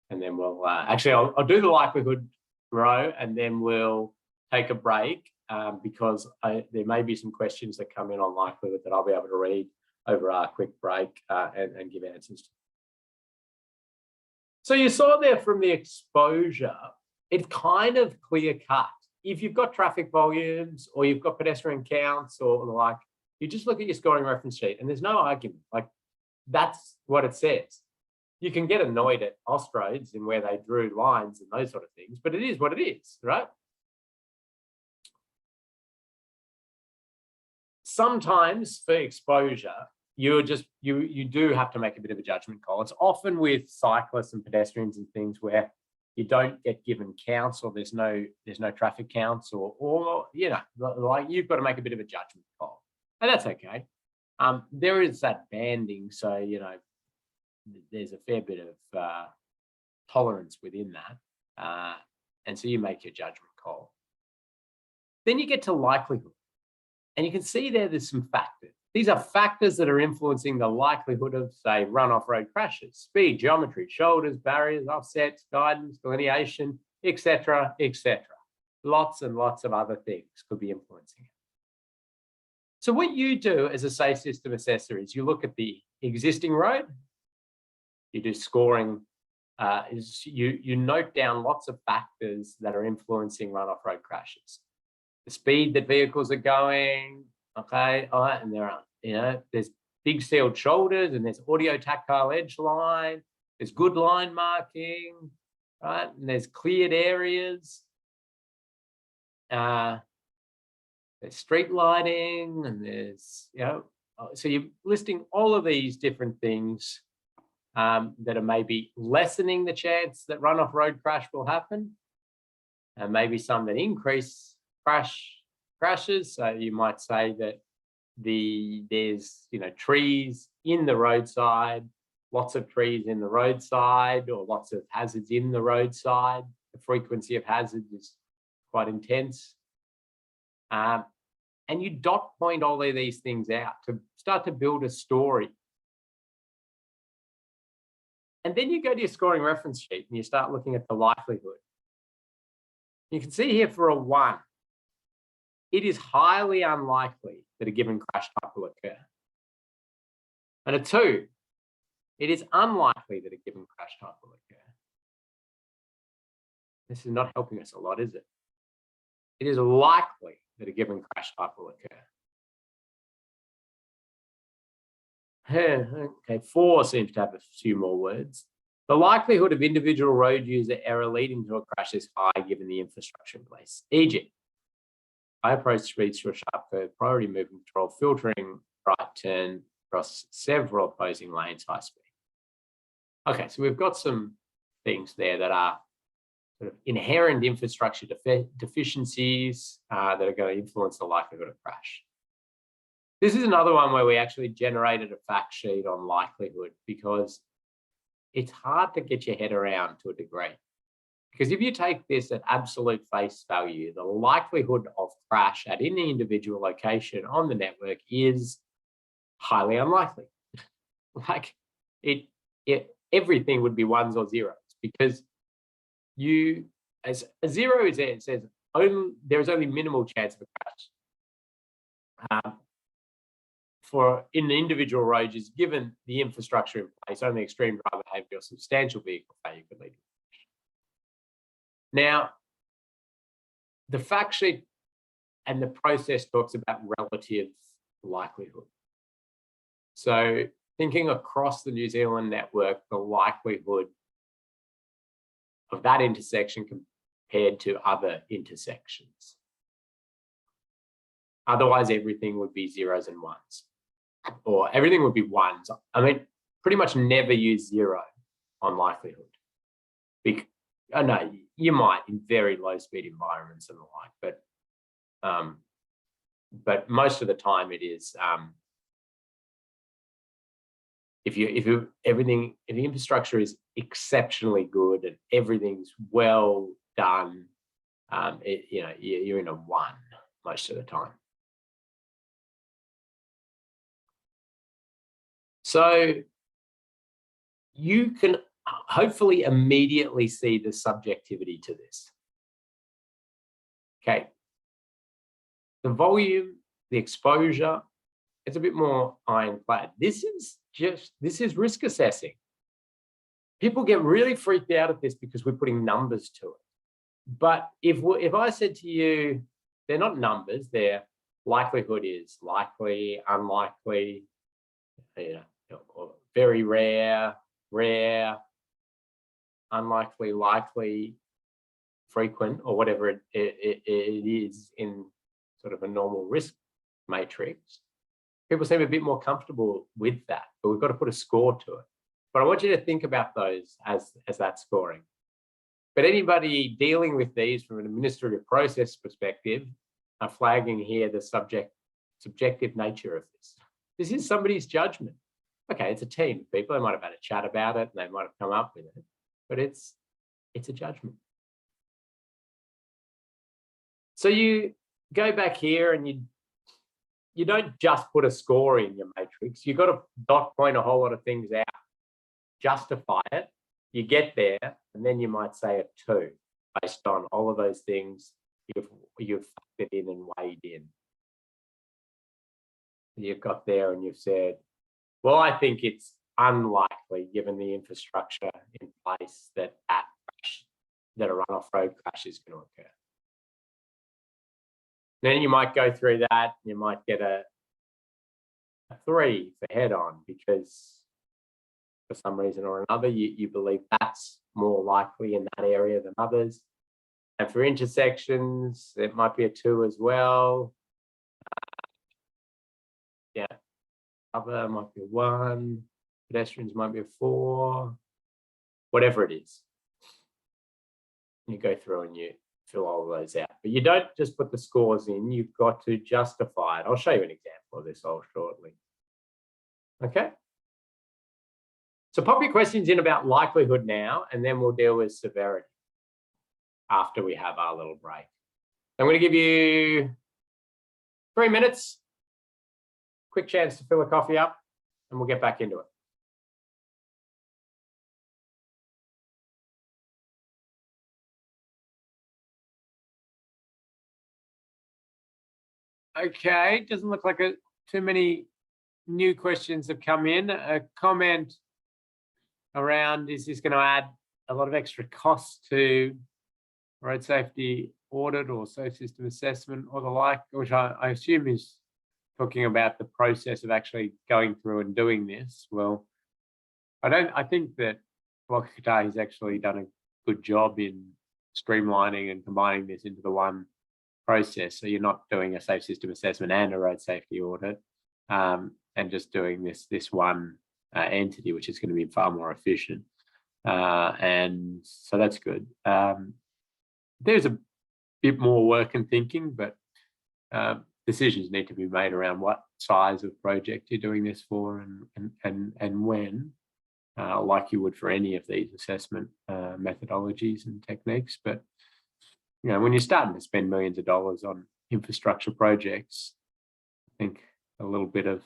and then we'll actually I'll do the likelihood row, and then we'll take a break because there may be some questions that come in on likelihood that I'll be able to read over our quick break and give answers to. So you saw there from the exposure, it's kind of clear cut. If you've got traffic volumes or you've got pedestrian counts or the like, you just look at your scoring reference sheet and there's no argument. Like, that's what it says. You can get annoyed at Austroads and where they drew lines and those sort of things, but it is what it is, right? Sometimes for exposure, you do have to make a bit of a judgment call. It's often with cyclists and pedestrians and things where you don't get given counts or there's no traffic counts or you know, like you've got to make a bit of a judgment call, and that's okay. There is that banding, so you know there's a fair bit of tolerance within that, and so you make your judgment call. Then you get to likelihood, and you can see there's some factors. These are factors that are influencing the likelihood of, say, run-off road crashes: speed, geometry, shoulders, barriers, offsets, guidance, delineation, etc., etc. Lots and lots of other things could be influencing it. So what you do as a safe system assessor is you look at the existing road, you do scoring, you note down lots of factors that are influencing run-off road crashes. The speed that vehicles are going, okay, all right, and there are, you know, there's big sealed shoulders and there's audio tactile edge line, there's good line marking, right, and there's cleared areas, there's street lighting, and there's, you know, so you're listing all of these different things that are maybe lessening the chance that run-off road crash will happen, and maybe some that increase crashes. So you might say that there's trees in the roadside, lots of trees in the roadside, or lots of hazards in the roadside. The frequency of hazards is quite intense. And you dot point all of these things out to start to build a story. And then you go to your scoring reference sheet and you start looking at the likelihood. You can see here for a 1, it is highly unlikely that a given crash type will occur. And a 2, it is unlikely that a given crash type will occur. This is not helping us a lot, is it? It is likely that a given crash type will occur. Okay, 4 seems to have a few more words. The likelihood of individual road user error leading to a crash is high given the infrastructure in place. E.g., high approach speeds to a sharp curve, priority movement control, filtering, right turn across several opposing lanes, high speed. Okay, so we've got some things there that are sort of inherent infrastructure deficiencies that are going to influence the likelihood of crash. This is another one where we actually generated a fact sheet on likelihood, because it's hard to get your head around to a degree. Because if you take this at absolute face value, the likelihood of crash at any individual location on the network is highly unlikely. Like everything would be 1s or 0s, because as a 0 is there, it says there is only minimal chance of a crash. For in the individual roads, is given the infrastructure in place, only extreme driver behavior or substantial vehicle failure could lead to a crash. Now, the fact sheet and the process talks about relative likelihood. So thinking across the New Zealand network, the likelihood of that intersection compared to other intersections. Otherwise, everything would be 0s and 1s, or everything would be 1s. I mean, pretty much never use 0 on likelihood. No, you might in very low speed environments and the like, but most of the time it is if the infrastructure is exceptionally good and everything's well done, you're in a 1 most of the time. So you can hopefully immediately see the subjectivity to this. Okay. The volume, the exposure, it's a bit more ironclad. This is risk assessing. People get really freaked out at this because we're putting numbers to it. But if I said to you, they're not numbers, their likelihood is likely, unlikely, or very rare, unlikely, likely, frequent, or whatever it is in sort of a normal risk matrix. People seem a bit more comfortable with that, but we've got to put a score to it. But I want you to think about those as that scoring. But anybody dealing with these from an administrative process perspective are flagging here the subjective nature of this. This is somebody's judgment. Okay, it's a team of people. They might have had a chat about it and they might have come up with it, but it's a judgment. So you go back here and you don't just put a score in your matrix. You've got to dot point a whole lot of things out, justify it. You get there, and then you might say a 2 based on all of those things you've factored in and weighed in. You've got there and you've said, well, I think it's unlikely, given the infrastructure in place, that a runoff road crash is going to occur. Then you might go through that, you might get a 3 for head-on, because for some reason or another, you believe that's more likely in that area than others. And for intersections, it might be a 2 as well. Yeah, other might be a 1, pedestrians might be a 4, whatever it is. You go through and you fill all of those out. But you don't just put the scores in, you've got to justify it. I'll show you an example for this all shortly. Okay. So pop your questions in about likelihood now, and then we'll deal with severity after we have our little break. I'm going to give you 3 minutes, quick chance to fill a coffee up, and we'll get back into it. Okay, doesn't look like too many new questions have come in. A comment around, is this going to add a lot of extra costs to road safety audit or safe system assessment or the like, which I assume is talking about the process of actually going through and doing this? Well, I think that Waka Kotahi has actually done a good job in streamlining and combining this into the one process. So you're not doing a safe system assessment and a road safety audit, and just doing this one entity, which is going to be far more efficient. And so that's good. There's a bit more work and thinking, but decisions need to be made around what size of project you're doing this for and when, like you would for any of these assessment methodologies and techniques. But you know, when you're starting to spend millions of dollars on infrastructure projects, I think a little bit of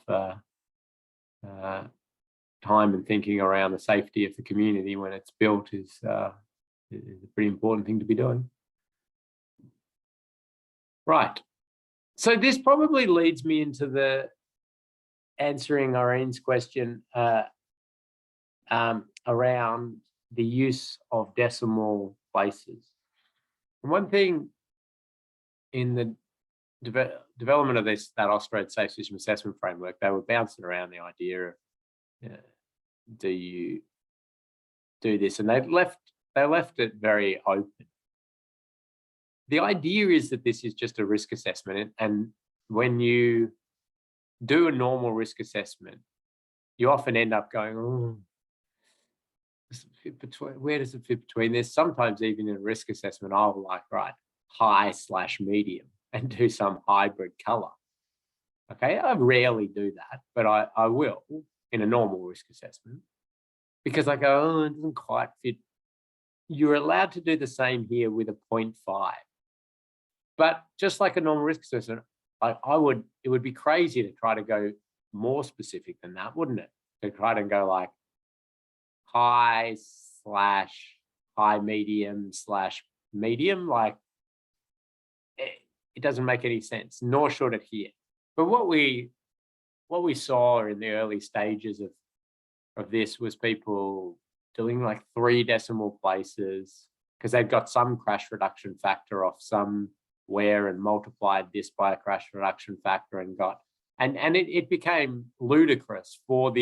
time and thinking around the safety of the community when it's built is a pretty important thing to be doing. Right. So this probably leads me into the answering Irene's question around the use of decimal places. And one thing in the development of that Austroad Safe System Assessment Framework, they were bouncing around the idea of, do you do this? And they left it very open. The idea is that this is just a risk assessment, and when you do a normal risk assessment, you often end up going, oh, does it fit between, where does it fit between this? Sometimes even in a risk assessment, I'll like, right, high/medium and do some hybrid color. Okay, I rarely do that, but I will in a normal risk assessment, because I go, oh, it doesn't quite fit. You're allowed to do the same here with a 0.5. But just like a normal risk assessment, it would be crazy to try to go more specific than that, wouldn't it? To try to go like high/medium/medium, like it doesn't make any sense, nor should it here. But what we saw in the early stages of this was people doing like 3 decimal places because they'd got some crash reduction factor off somewhere and multiplied this by a crash reduction factor and it became ludicrous for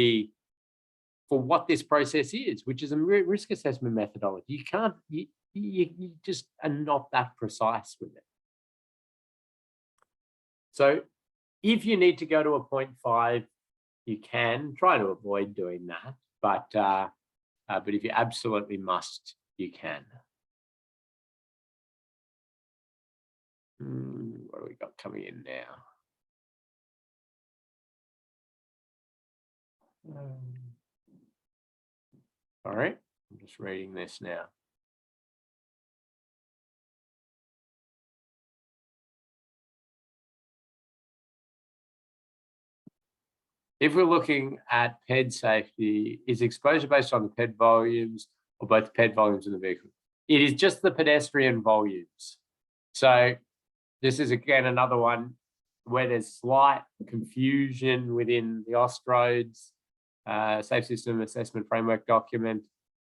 what this process is, which is a risk assessment methodology. You just are not that precise with it. So if you need to go to a 0.5, you can try to avoid doing that, but if you absolutely must, you can. What do we got coming in now? All right, I'm just reading this now. If we're looking at PED safety, is exposure based on the PED volumes or both the PED volumes in the vehicle? It is just the pedestrian volumes. So this is again another one where there's slight confusion within the Austroads Safe System Assessment Framework document,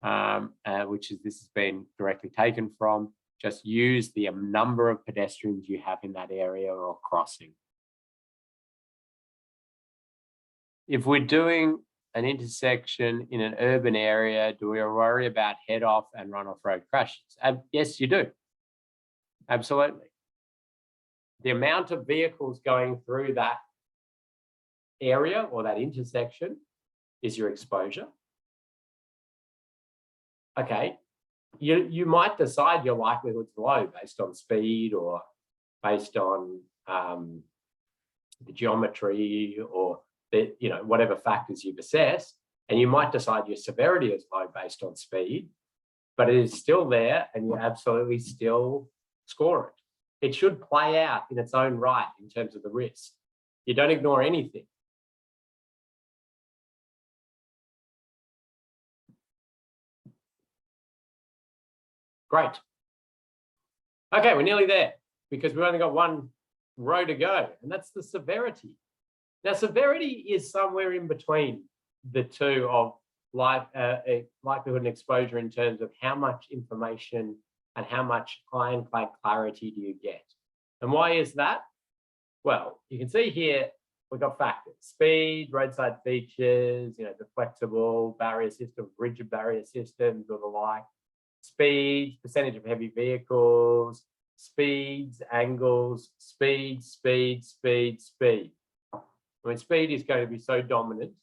this has been directly taken from. Just use the number of pedestrians you have in that area or crossing. If we're doing an intersection in an urban area, do we worry about head-off and run-off road crashes? Yes, you do. Absolutely. The amount of vehicles going through that area or that intersection is your exposure. Okay, you might decide your likelihood's low based on speed or based on the geometry or the, whatever factors you've assessed, and you might decide your severity is low based on speed, but it is still there and you absolutely still score it. It should play out in its own right in terms of the risk. You don't ignore anything. Great. Okay, we're nearly there because we've only got one row to go, and that's the severity. Now, severity is somewhere in between the two of likelihood and exposure in terms of how much information and how much ironclad clarity do you get. And why is that? Well, you can see here, we've got factors: speed, roadside features, the flexible barrier system, rigid barrier systems or the like, speed, percentage of heavy vehicles, speeds, angles, speed. I mean, speed is going to be so dominant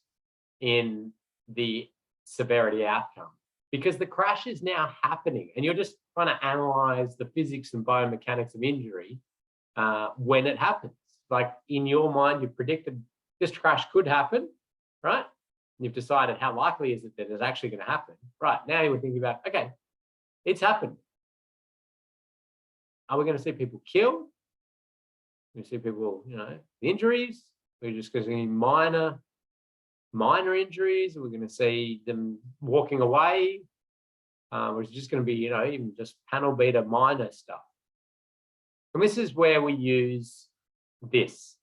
in the severity outcome because the crash is now happening and you're just trying to analyze the physics and biomechanics of injury when it happens. Like in your mind, you've predicted this crash could happen, right? And you've decided how likely is it that it's actually going to happen. Right, now you're thinking about, okay, it's happened. Are we going to see people killed? We see people, injuries? We're just going to see minor injuries. We're going to see them walking away. It's just going to be, even just panel beater minor stuff. And this is where we use this.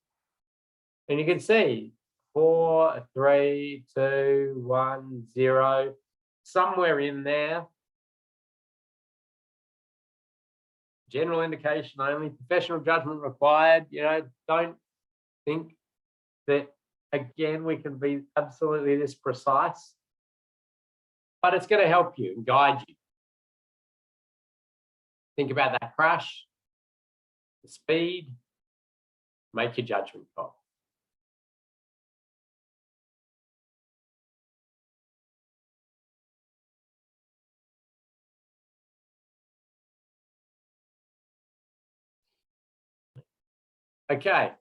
And you can see 4, 3, 2, 1, 0, somewhere in there. General indication only, professional judgment required. Don't think that, again, we can be absolutely this precise, but it's going to help you and guide you. Think about that crash, the speed, make your judgment call. Okay.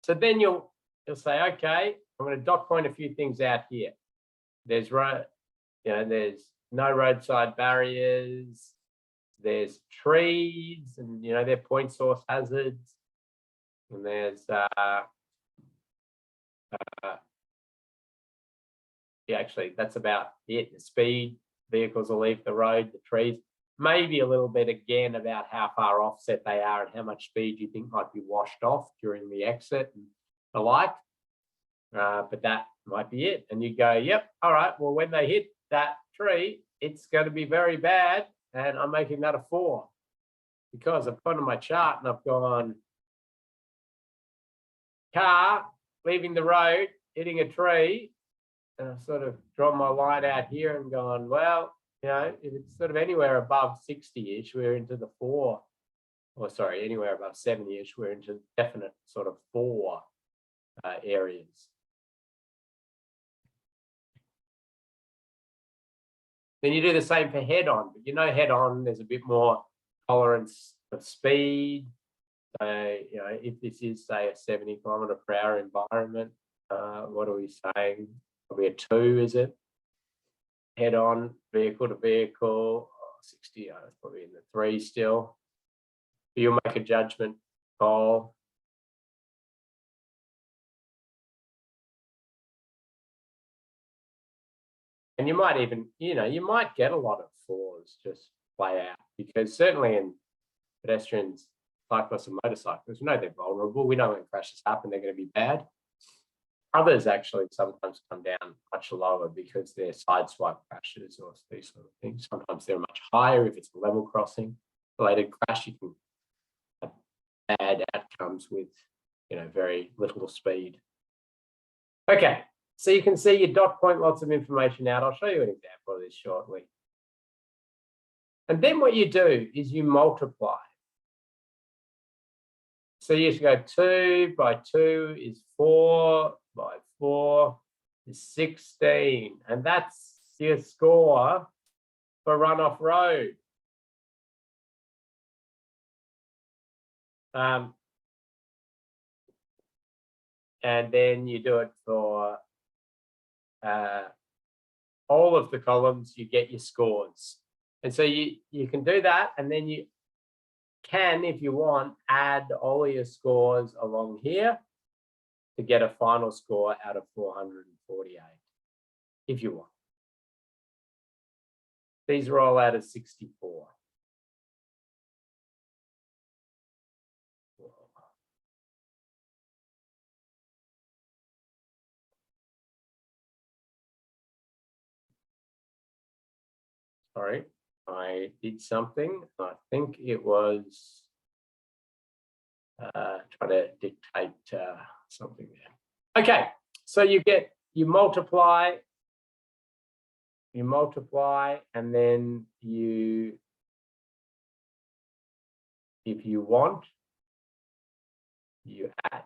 So then you'll say, okay, I'm going to dot point a few things out here. There's there's no roadside barriers. There's trees, and they're point source hazards. And there's actually that's about it. The speed, vehicles will leave the road, the trees. Maybe a little bit again about how far offset they are and how much speed you think might be washed off during the exit and the like. But that might be it. And you go, yep, all right, well, when they hit that tree, it's going to be very bad. And I'm making that a 4 because I've gone to my chart and I've gone car leaving the road, hitting a tree. And I've sort of drawn my line out here and gone, well, if it's sort of anywhere above 60-ish, we're into the 4. Or sorry, anywhere above 70-ish, we're into definite sort of 4 areas. Then you do the same for head-on, but head-on, there's a bit more tolerance of speed. So, if this is, say, a 70 km/h environment, what are we saying? Probably a 2, is it? Head-on, vehicle to vehicle, 60, probably in the 3 still. You'll make a judgment call. And you might even, you might get a lot of 4s just play out, because certainly in pedestrians, cyclists and motorcyclists, we know they're vulnerable. We know when crashes happen, they're going to be bad. Others actually sometimes come down much lower because they're sideswipe crashes or these sort of things. Sometimes they're much higher if it's a level crossing related crash. You can have bad outcomes with, very little speed. Okay, so you can see you dot point lots of information out. I'll show you an example of this shortly. And then what you do is you multiply. So you just go 2 by 2 is 4 by 4 is 16. And that's your score for runoff road. and then you do it for all of the columns, you get your scores. And so you can do that, and then you can, if you want, add all of your scores along here to get a final score out of 448, if you want. These are all out of 64. Sorry, I did something. I think it was try to dictate something there. Okay, so you multiply, and then if you want, you add.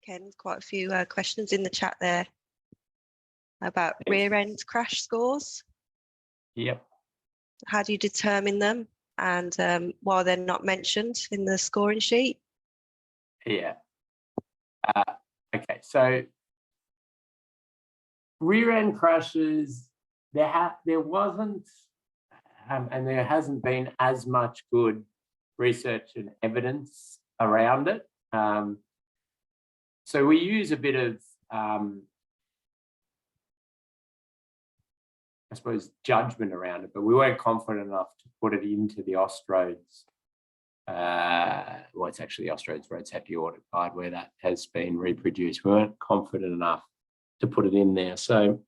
Ken, quite a few questions in the chat there about rear end crash scores. Yep. How do you determine them, and why they're not mentioned in the scoring sheet? Yeah. Okay, so rear end crashes, there wasn't and there hasn't been as much good research and evidence around it. So we use a bit of, I suppose, judgment around it, but we weren't confident enough to put it into the Austroads. Well, it's actually the Austroads Road Safety Audit Guide where that has been reproduced. We weren't confident enough to put it in there. So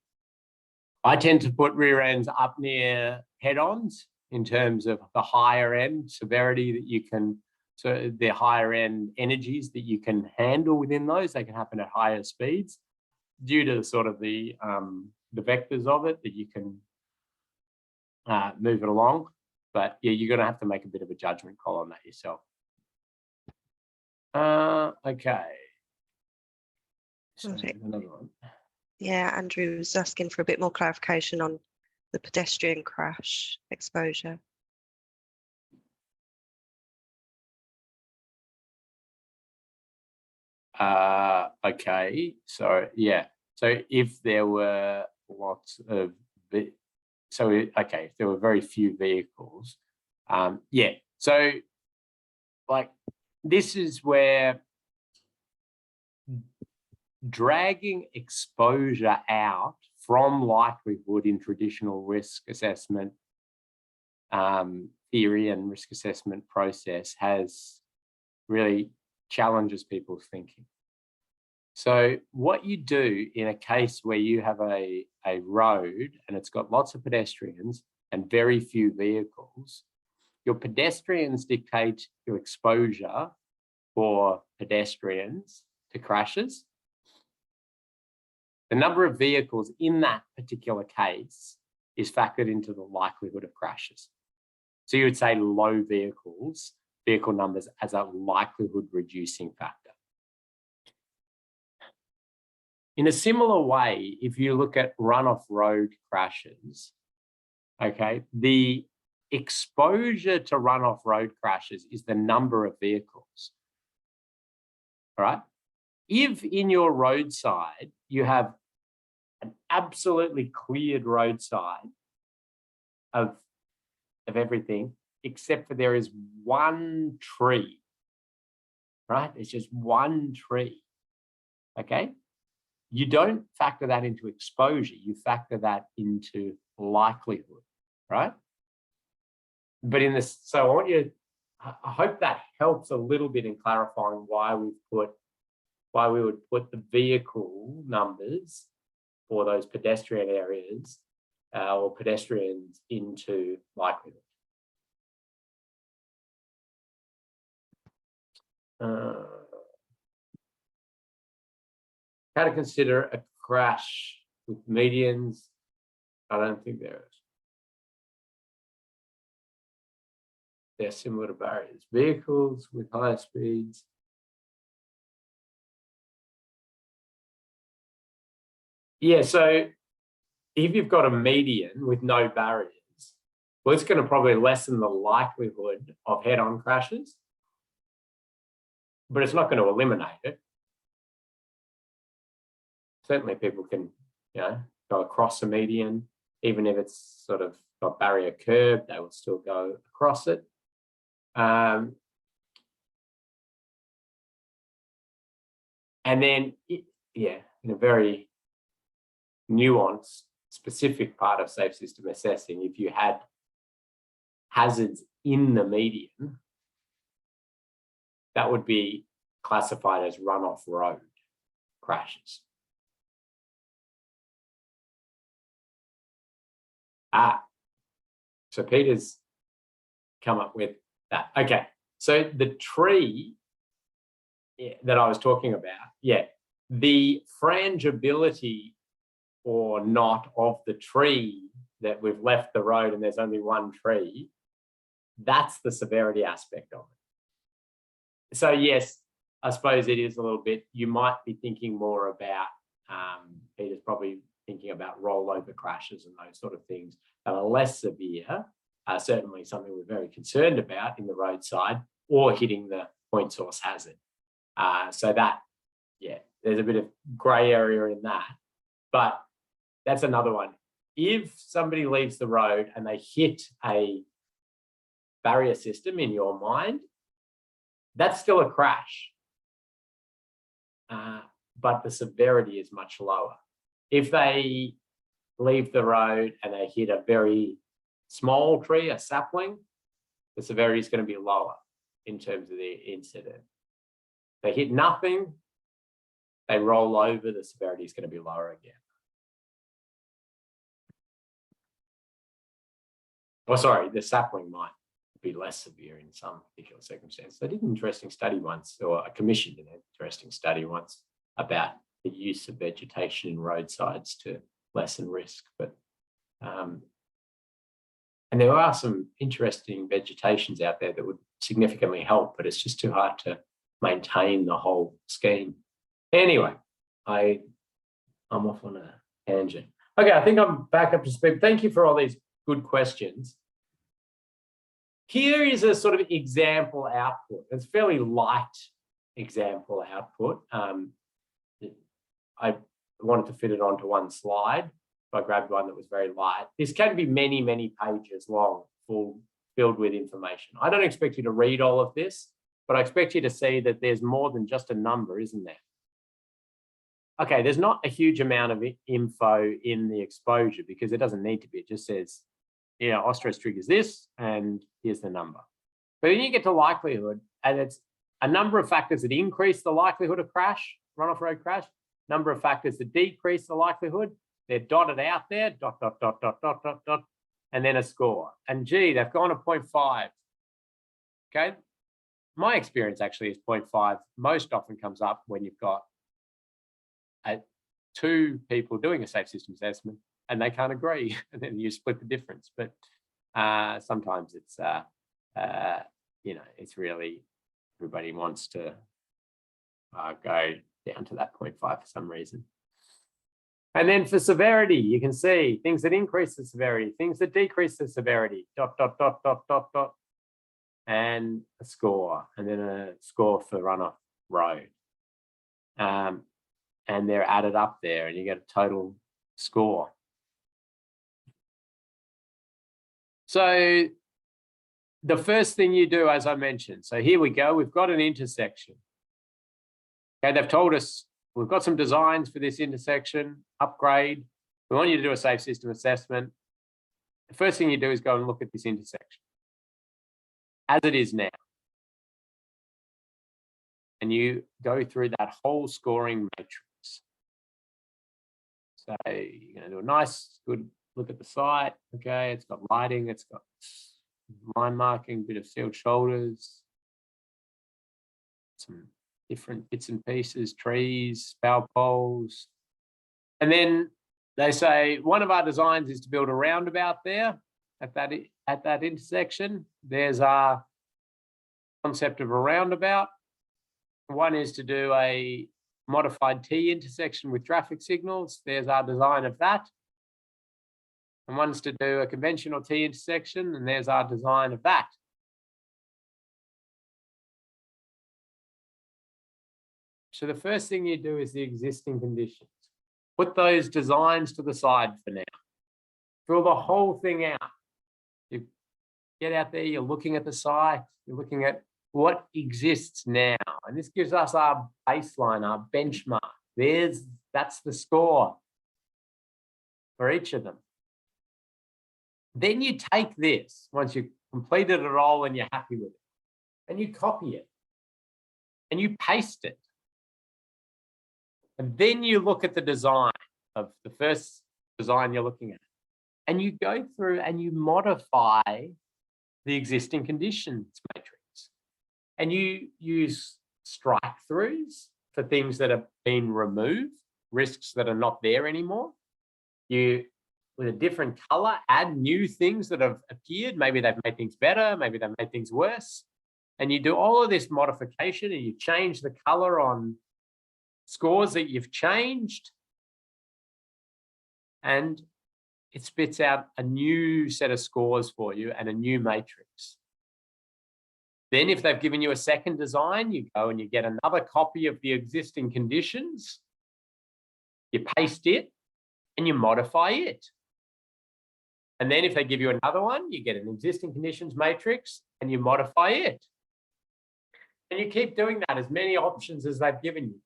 I tend to put rear ends up near head-ons in terms of the higher end severity that you can, so the higher end energies that you can handle within those, they can happen at higher speeds due to sort of the vectors of it that you can move it along. But yeah, you're going to have to make a bit of a judgment call on that yourself. Okay. So another one. Yeah, Andrew was asking for a bit more clarification on the pedestrian crash exposure. Okay, so yeah, so if there were lots of, if there were very few vehicles, yeah, so like this is where dragging exposure out from likelihood in traditional risk assessment theory and risk assessment process has really challenges people's thinking. So what you do in a case where you have a road and it's got lots of pedestrians and very few vehicles, your pedestrians dictate your exposure for pedestrians to crashes. The number of vehicles in that particular case is factored into the likelihood of crashes. So you would say low vehicle numbers as a likelihood reducing factor. In a similar way, if you look at run-off road crashes, okay, the exposure to run-off road crashes is the number of vehicles, all right? If in your roadside, you have an absolutely cleared roadside of everything, except for there is one tree, right? It's just one tree, okay? You don't factor that into exposure, you factor that into likelihood, right? But in this, so I want you, I hope that helps a little bit in clarifying why we would put the vehicle numbers for those pedestrian areas or pedestrians into likelihood. How to consider a crash with medians? I don't think there is. They're similar to barriers. Vehicles with higher speeds. Yeah, so if you've got a median with no barriers, well, it's going to probably lessen the likelihood of head-on crashes, but it's not going to eliminate it. Certainly people can, go across a median, even if it's sort of got barrier curb, they will still go across it. And then, in a very nuanced, specific part of safe system assessing, if you had hazards in the median, that would be classified as runoff road crashes. So Peter's come up with that. Okay, so the tree that I was talking about, the frangibility or not of the tree that we've left the road and there's only one tree, that's the severity aspect of it. So yes, I suppose it is a little bit, you might be thinking more about, Peter's probably thinking about rollover crashes and those sort of things that are less severe, certainly something we're very concerned about in the roadside, or hitting the point source hazard. So that, there's a bit of grey area in that, but that's another one. If somebody leaves the road and they hit a barrier system in your mind, that's still a crash, but the severity is much lower. If they leave the road and they hit a very small tree, a sapling, the severity is going to be lower in terms of the incident. They hit nothing, they roll over, the severity is going to be lower again. Oh, sorry, the sapling might be less severe in some particular circumstances. They did an interesting study once, or commissioned an interesting study once about the use of vegetation in roadsides to lessen risk. But and there are some interesting vegetations out there that would significantly help, but it's just too hard to maintain the whole scheme. Anyway, I'm off on a tangent. Okay, I think I'm back up to speed. Thank you for all these good questions. Here is a sort of example output. It's fairly light example output. I wanted to fit it onto one slide, so I grabbed one that was very light. This can be many, many pages long, filled with information. I don't expect you to read all of this, but I expect you to see that there's more than just a number, isn't there? Okay, there's not a huge amount of info in the exposure because it doesn't need to be. It just says, Australis triggers this, and here's the number. But then you get to likelihood, and it's a number of factors that increase the likelihood of crash, runoff road crash, number of factors that decrease the likelihood. They're dotted out there, dot, dot, dot, dot, dot, dot, dot, and then a score. And gee, they've gone to 0.5. Okay. My experience actually is 0.5 most often comes up when you've got two people doing a safe system assessment and they can't agree, and then you split the difference. But sometimes it's, it's really, everybody wants to go down to that 0.5 for some reason. And then for severity, you can see things that increase the severity, things that decrease the severity, dot, dot, dot, dot, dot, dot, and a score, and then a score for runoff road. And they're added up there and you get a total score. So the first thing you do, as I mentioned, so here we go, we've got an intersection. Okay, they've told us we've got some designs for this intersection, upgrade. We want you to do a safe system assessment. The first thing you do is go and look at this intersection as it is now. And you go through that whole scoring matrix. So you're going to do a nice, good look at the site. Okay, it's got lighting, it's got line marking, bit of sealed shoulders, some different bits and pieces, trees, spell poles. And then they say one of our designs is to build a roundabout there at that intersection. There's our concept of a roundabout. One is to do a modified T intersection with traffic signals. There's our design of that. and one's to do a conventional T-intersection, and there's our design of that. So the first thing you do is the existing conditions. Put those designs to the side for now. Fill the whole thing out. You get out there, you're looking at the site, you're looking at what exists now. And this gives us our baseline, our benchmark. That's the score for each of them. Then you take this, once you've completed it all and you're happy with it, and you copy it and you paste it. And then you look at the design of the first design you're looking at, and you go through and you modify the existing conditions matrix. And you use strike throughs for things that have been removed, risks that are not there anymore. You, with a different color, add new things that have appeared. Maybe they've made things better, maybe they've made things worse. And you do all of this modification and you change the color on scores that you've changed, and it spits out a new set of scores for you and a new matrix. Then if they've given you a second design, you go and you get another copy of the existing conditions, you paste it and you modify it. And then if they give you another one, you get an existing conditions matrix and you modify it. And you keep doing that, as many options as they've given you.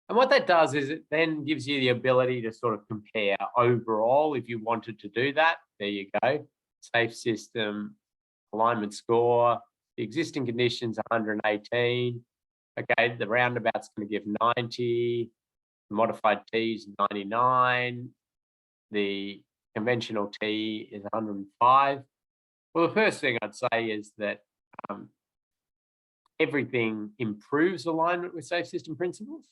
And what that does is it then gives you the ability to sort of compare overall. If you wanted to do that, there you go. Safe system, alignment score, the existing conditions 118. Okay, the roundabout's going to give 90, the modified T is 99, the conventional T is 105. Well, the first thing I'd say is that everything improves alignment with safe system principles.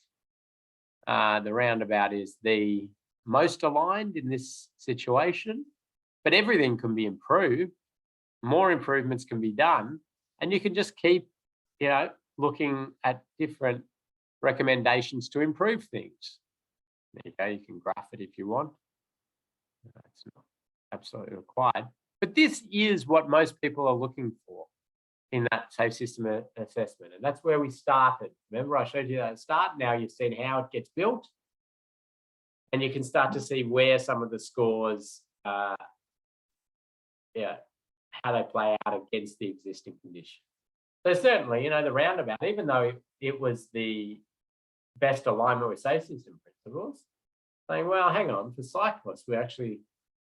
The roundabout is the most aligned in this situation, but everything can be improved. More improvements can be done, and you can just keep, looking at different recommendations to improve things. There you go. You can graph it if you want. That's not absolutely required, but this is what most people are looking for in that safe system assessment. And that's where we started. Remember, I showed you that at the start. Now you've seen how it gets built, and you can start to see where some of the scores, how they play out against the existing condition. So certainly, the roundabout, even though it was the best alignment with safe system principles, saying, well, hang on, for cyclists, we actually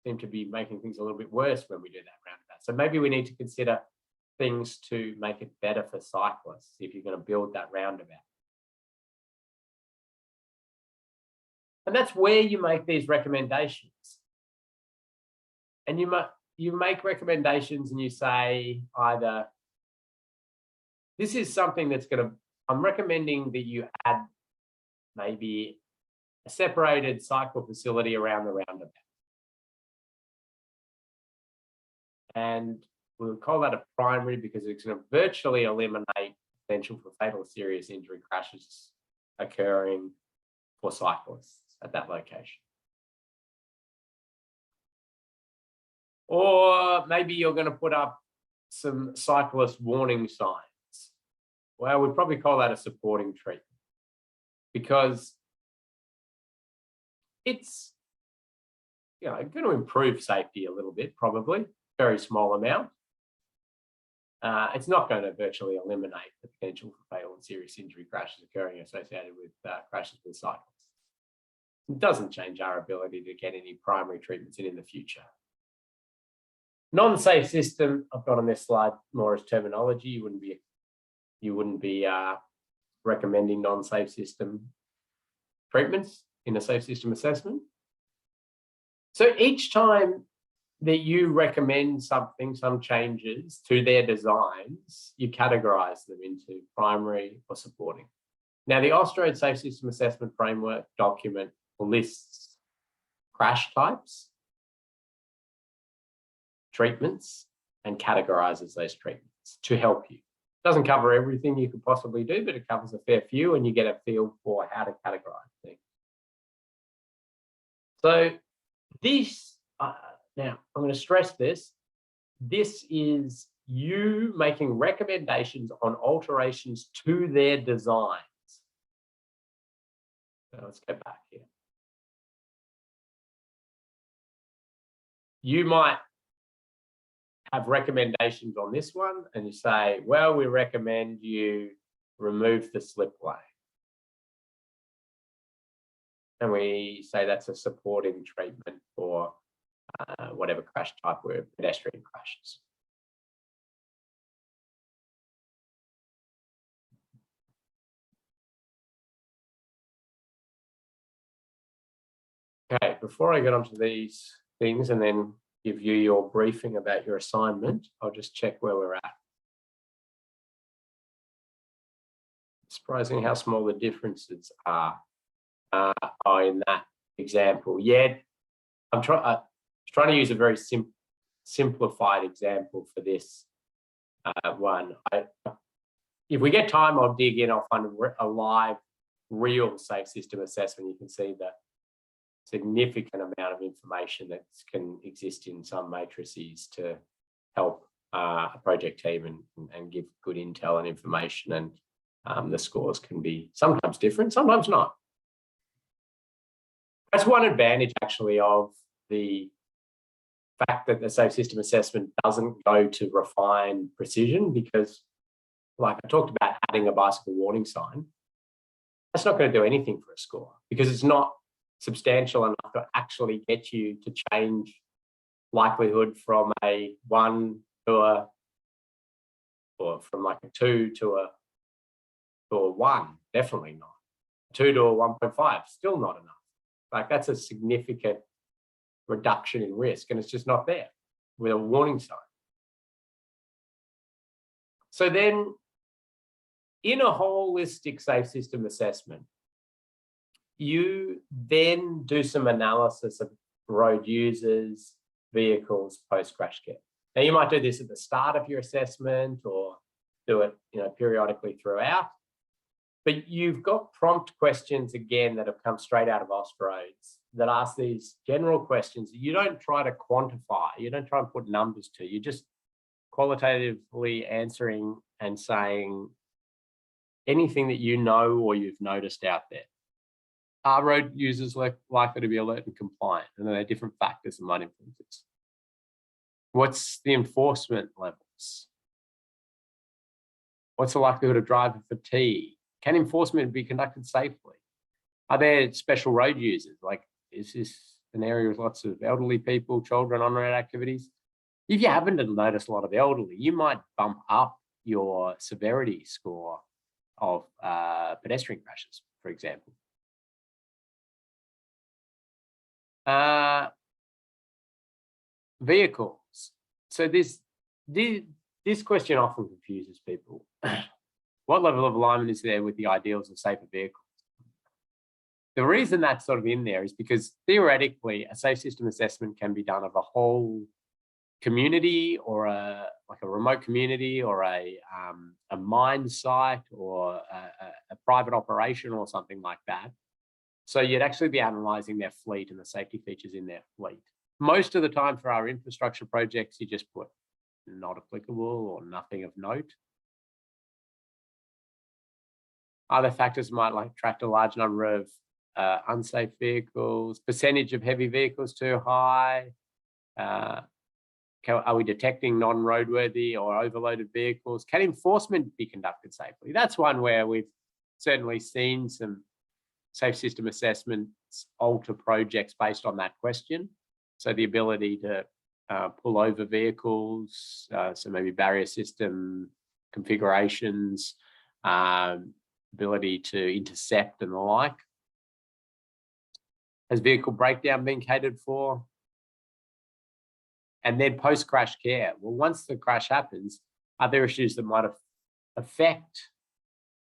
seem to be making things a little bit worse when we do that roundabout. So maybe we need to consider things to make it better for cyclists if you're going to build that roundabout. And that's where you make these recommendations. And you make recommendations and you say either, this is something that's going to, I'm recommending that you add maybe a separated cycle facility around the roundabout. And we'll call that a primary because it's going to virtually eliminate potential for fatal serious injury crashes occurring for cyclists at that location. Or maybe you're going to put up some cyclist warning signs. Well, we'd probably call that a supporting treatment because it's going to improve safety a little bit, probably, very small amount. It's not going to virtually eliminate the potential for fatal and serious injury crashes occurring associated with crashes with cyclists. It doesn't change our ability to get any primary treatments in the future. Non-safe system, I've got on this slide more as terminology. You wouldn't be recommending non-safe system treatments in a safe system assessment. So each time that you recommend something, some changes to their designs, you categorize them into primary or supporting. Now, the Austroad Safe System Assessment Framework document lists crash types, treatments, and categorizes those treatments to help you. It doesn't cover everything you could possibly do, but it covers a fair few, and you get a feel for how to categorize things. So this, now I'm going to stress this. This is you making recommendations on alterations to their designs. So let's go back here. You might have recommendations on this one and you say, well, we recommend you remove the slip lane. And we say that's a supporting treatment for whatever crash type we're pedestrian crashes. Okay, before I get onto these things and then give you your briefing about your assignment, I'll just check where we're at. Surprising how small the differences are in that example. Yeah, I'm trying to use a very simplified example for this one. If we get time, I'll dig in. I'll find a live, real safe system assessment. You can see the significant amount of information that can exist in some matrices to help a project team and give good intel and information. And the scores can be sometimes different, sometimes not. That's one advantage actually of the fact that the safe system assessment doesn't go to refined precision, because like I talked about adding a bicycle warning sign, that's not going to do anything for a score because it's not substantial enough to actually get you to change likelihood from a 1 to a, or from like a 2 to a 1, definitely not. 2 to a 1.5, still not enough. Like that's a significant reduction in risk and it's just not there with a warning sign. So then in a holistic safe system assessment, you then do some analysis of road users, vehicles, post-crash care. Now you might do this at the start of your assessment or do it, periodically throughout. But you've got prompt questions again that have come straight out of Austroads that ask these general questions that you don't try to quantify, you don't try and put numbers to, you're just qualitatively answering and saying anything that you know or you've noticed out there. Are road users likely to be alert and compliant? And then there are different factors that might influence this. What's the enforcement levels? What's the likelihood of driver fatigue? Can enforcement be conducted safely? Are there special road users? Like, is this an area with lots of elderly people, children, on-road activities? If you happen to notice a lot of elderly, you might bump up your severity score of pedestrian crashes, for example. Vehicles. So this question often confuses people. What level of alignment is there with the ideals of safer vehicles? The reason that's sort of in there is because theoretically a safe system assessment can be done of a whole community or a remote community or a mine site or a private operation or something like that. So you'd actually be analysing their fleet and the safety features in their fleet. Most of the time for our infrastructure projects, you just put not applicable or nothing of note. Other factors might attract a large number of unsafe vehicles, percentage of heavy vehicles too high. Are we detecting non-roadworthy or overloaded vehicles? Can enforcement be conducted safely? That's one where we've certainly seen some safe system assessments alter projects based on that question. So the ability to pull over vehicles, so maybe barrier system configurations, ability to intercept and the like. Has vehicle breakdown been catered for? And then post-crash care. Well, once the crash happens, are there issues that might affect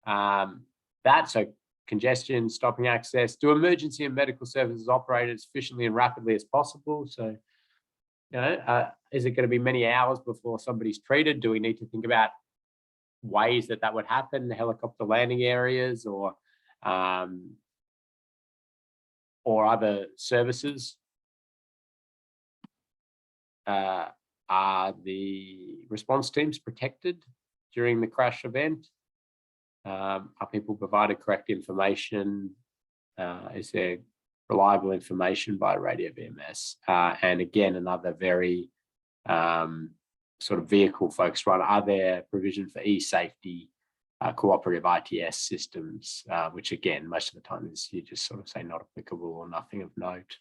that? So congestion, stopping access. Do emergency and medical services operate as efficiently and rapidly as possible? So, is it going to be many hours before somebody's treated? Do we need to think about ways that would happen, helicopter landing areas or or other services? Are the response teams protected during the crash event? Are people provided correct information? Is there reliable information by radio VMS? And again, another very sort of vehicle focused one. Are there provision for e-safety, cooperative ITS systems, which again, most of the time is you just sort of say not applicable or nothing of note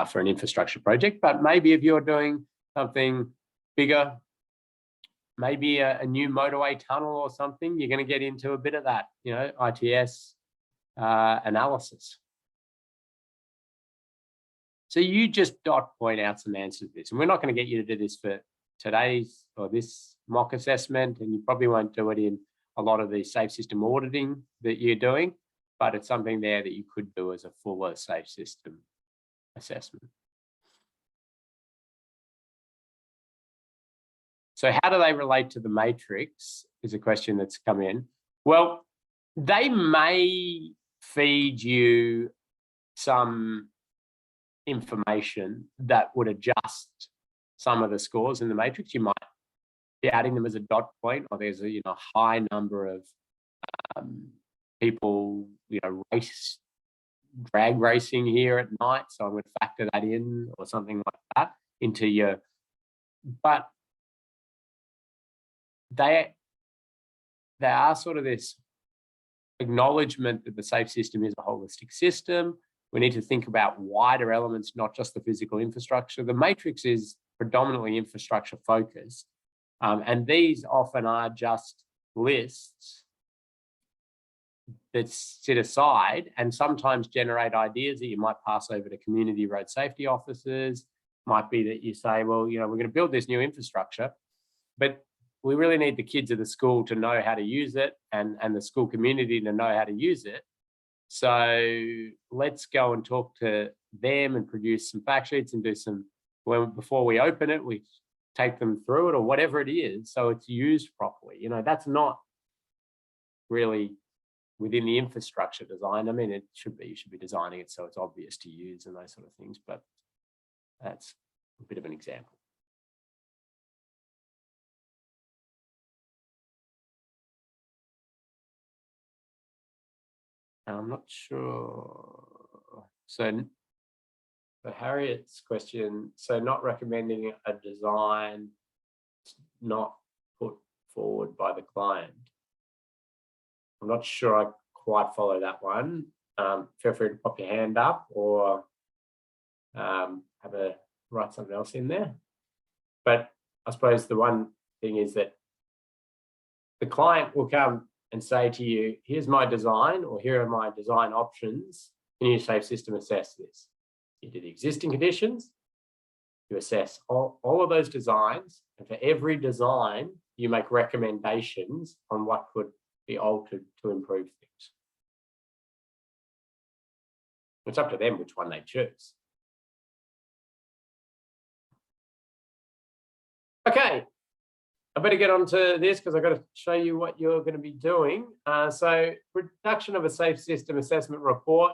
for an infrastructure project. But maybe if you're doing something bigger, maybe a new motorway tunnel or something, you're going to get into a bit of that, you know, ITS analysis. So you just point out some answers to this, and we're not going to get you to do this for today's or this mock assessment, and you probably won't do it in a lot of the safe system auditing that you're doing, but it's something there that you could do as a fuller safe system assessment. So how do they relate to the matrix is a question that's come in. Well, they may feed you some information that would adjust some of the scores in the matrix. You might be adding them as a dot point, or there's a high number of people drag racing here at night, so I would factor that in or something like that into your. But they are sort of this acknowledgement that the safe system is a holistic system. We need to think about wider elements, not just the physical infrastructure. The matrix is predominantly infrastructure focused, and these often are just lists that sit aside and sometimes generate ideas that you might pass over to community road safety officers. Might be that you say, well, we're going to build this new infrastructure, but we really need the kids of the school to know how to use it and the school community to know how to use it. So let's go and talk to them and produce some fact sheets and do some, before we open it, we take them through it or whatever it is, so it's used properly. That's not really within the infrastructure design. I mean, you should be designing it so it's obvious to use and those sort of things, but that's a bit of an example. I'm not sure. So Harriet's question, so not recommending a design not put forward by the client. I'm not sure I quite follow that one. Feel free to pop your hand up or write something else in there. But I suppose the one thing is that the client will come and say to you, here's my design, or here are my design options. Can you safe system assess this? You do the existing conditions, you assess all of those designs, and for every design, you make recommendations on what could be altered to improve things. It's up to them which one they choose. Okay. I better get on to this because I've got to show you what you're going to be doing. So production of a safe system assessment report.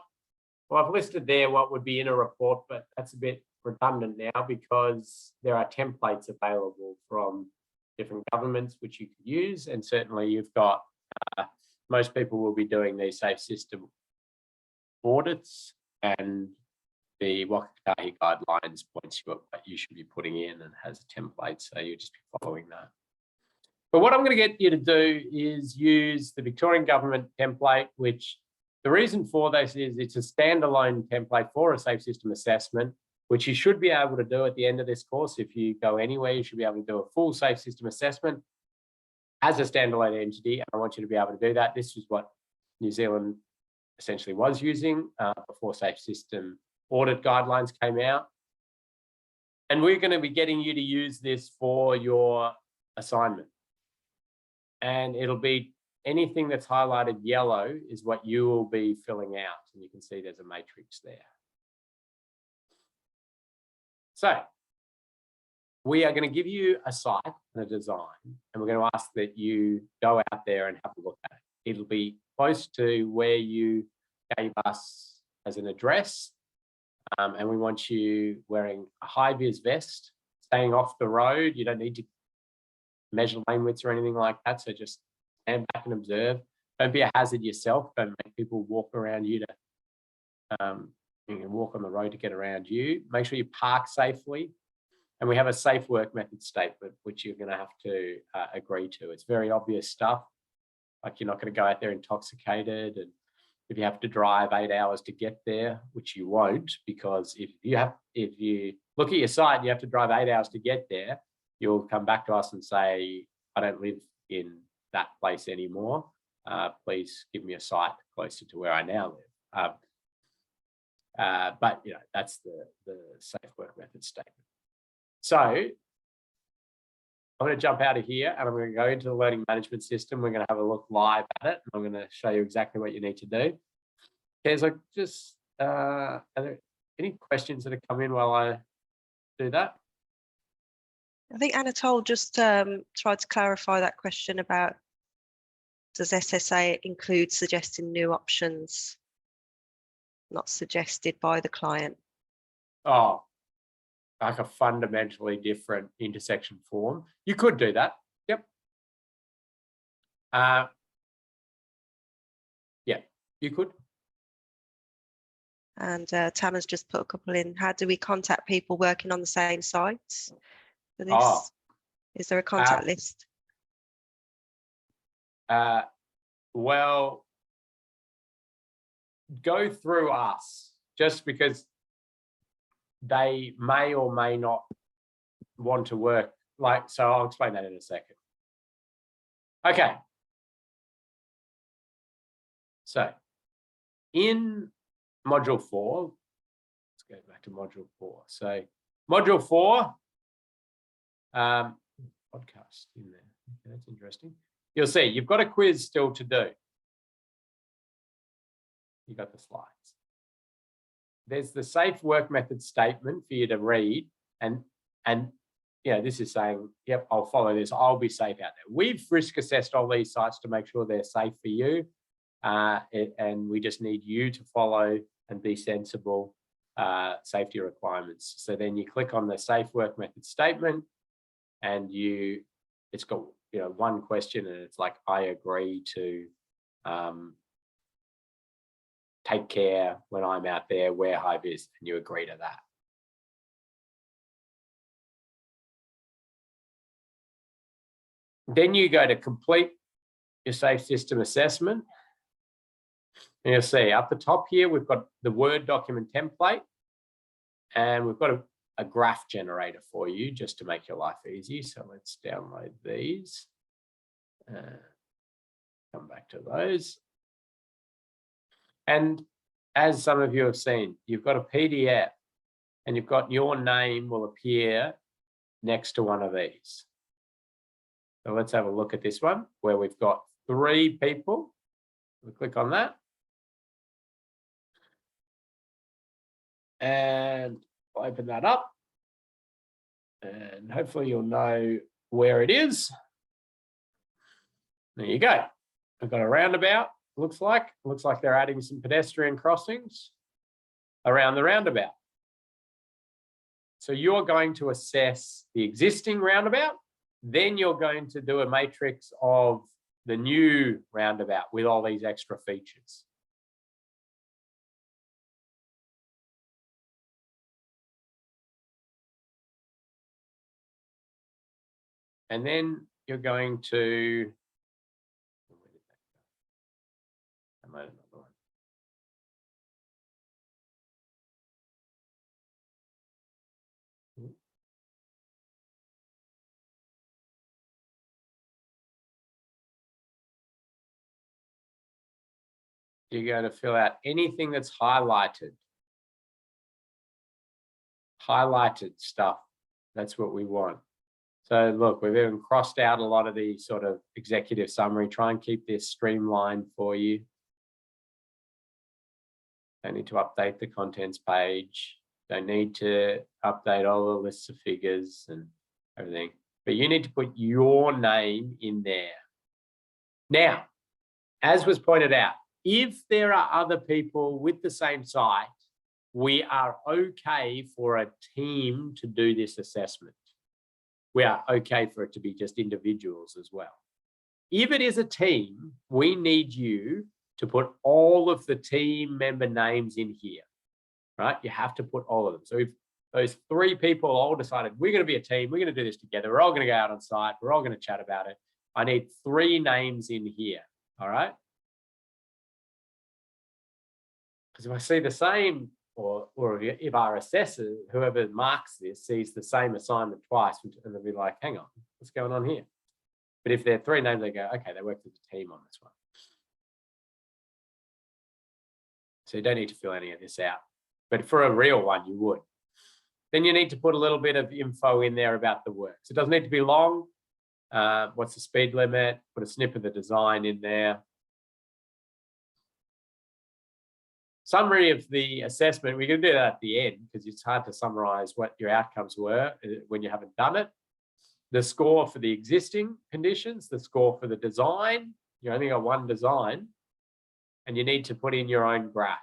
Well, I've listed there what would be in a report, but that's a bit redundant now because there are templates available from different governments which you could use. And certainly you've got, most people will be doing these safe system audits, and the Whakatahi guidelines points you at what you should be putting in and has a template, so you'll just be following that. But what I'm going to get you to do is use the Victorian government template, which the reason for this is it's a standalone template for a safe system assessment, which you should be able to do at the end of this course. If you go anywhere, you should be able to do a full safe system assessment as a standalone entity. And I want you to be able to do that. This is what New Zealand essentially was using before safe system audit guidelines came out. And we're going to be getting you to use this for your assignment. And it'll be anything that's highlighted yellow is what you will be filling out. And you can see there's a matrix there. So we are going to give you a site and a design, and we're going to ask that you go out there and have a look at it. It'll be close to where you gave us as an address. And we want you wearing a high-vis vest, staying off the road. You don't need to measure lane widths or anything like that. So just stand back and observe. Don't be a hazard yourself. Don't make people walk around you to you can walk on the road to get around you. Make sure you park safely. And we have a safe work method statement, which you're going to have to agree to. It's very obvious stuff. Like, you're not going to go out there intoxicated, and if you have to drive 8 hours to get there, which you won't, because if you look at your site and you have to drive 8 hours to get there, you'll come back to us and say, I don't live in that place anymore. Please give me a site closer to where I now live. But that's the safe work method statement. So I'm going to jump out of here and I'm going to go into the learning management system. We're going to have a look live at it. And I'm going to show you exactly what you need to do. Okay, so just, are there any questions that have come in while I do that? I think Anatole just tried to clarify that question about, does SSA include suggesting new options not suggested by the client? Oh, like a fundamentally different intersection form. You could do that. Yep. Yeah, you could. And Tama's just put a couple in. How do we contact people working on the same sites for this? Oh. Is there a contact list? Well, go through us, just because they may or may not want to work. So I'll explain that in a second. Okay. So in module 4, let's go back to module 4. So module 4, podcast in there. Okay, that's interesting. You'll see you've got a quiz still to do. You got the slides. There's the safe work method statement for you to read, and this is saying, yep, I'll follow this. I'll be safe out there. We've risk assessed all these sites to make sure they're safe for you, and we just need you to follow and be sensible safety requirements. So then you click on the safe work method statement, and it's got one question, and it's like, I agree to take care when I'm out there, wear high vis, and you agree to that. Then you go to complete your safe system assessment. And you'll see up the top here, we've got the Word document template, and we've got a graph generator for you just to make your life easy. So let's download these. Come back to those. And as some of you have seen, you've got a PDF, and you've got your name will appear next to one of these. So let's have a look at this one where we've got 3 people. We'll click on that. And open that up. And hopefully you'll know where it is. There you go. We've got a roundabout. Looks like they're adding some pedestrian crossings around the roundabout. So you're going to assess the existing roundabout, then you're going to do a matrix of the new roundabout with all these extra features. And then you're going to another one. You're going to fill out anything that's highlighted. Highlighted stuff. That's what we want. So look, we've even crossed out a lot of the sort of executive summary. Try and keep this streamlined for you. Don't need to update the contents page. Don't need to update all the lists of figures and everything. But you need to put your name in there. Now, as was pointed out, if there are other people with the same site we are okay for a team to do this assessment. We are okay for it to be just individuals as well. If it is a team, we need you to put all of the team member names in here, right? You have to put all of them. So if those 3 people all decided, we're going to be a team, we're going to do this together, we're all going to go out on site, we're all going to chat about it, I need 3 names in here, all right? Because if I see the same, or if our assessor, whoever marks this, sees the same assignment twice, and they'll be like, hang on, what's going on here? But if there are 3 names, they go, okay, they worked with the team on this one. So you don't need to fill any of this out. But for a real one, you would. Then you need to put a little bit of info in there about the works. It doesn't need to be long. What's the speed limit? Put a snip of the design in there. Summary of the assessment, we can do that at the end because it's hard to summarize what your outcomes were when you haven't done it. The score for the existing conditions, the score for the design. You only got 1 design, and you need to put in your own graph.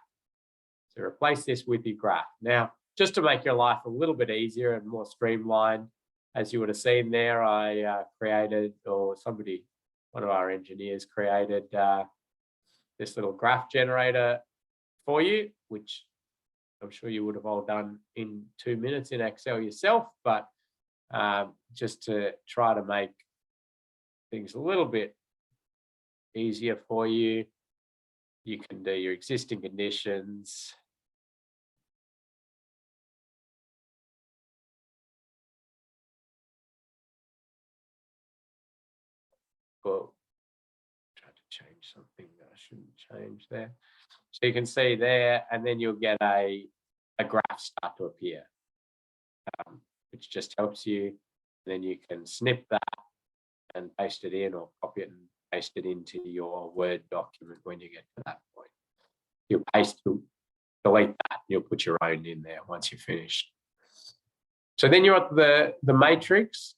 So replace this with your graph. Now, just to make your life a little bit easier and more streamlined, as you would have seen there, I created, or somebody, one of our engineers created this little graph generator for you, which I'm sure you would have all done in 2 minutes in Excel yourself, but just to try to make things a little bit easier for you, you can do your existing conditions. Well, try to change something that I shouldn't change there. So you can see there, and then you'll get a graph start to appear, which just helps you. And then you can snip that and paste it in, or copy it and paste it into your Word document when you get to that point. You'll delete that, you'll put your own in there once you're finished. So then you're at the matrix.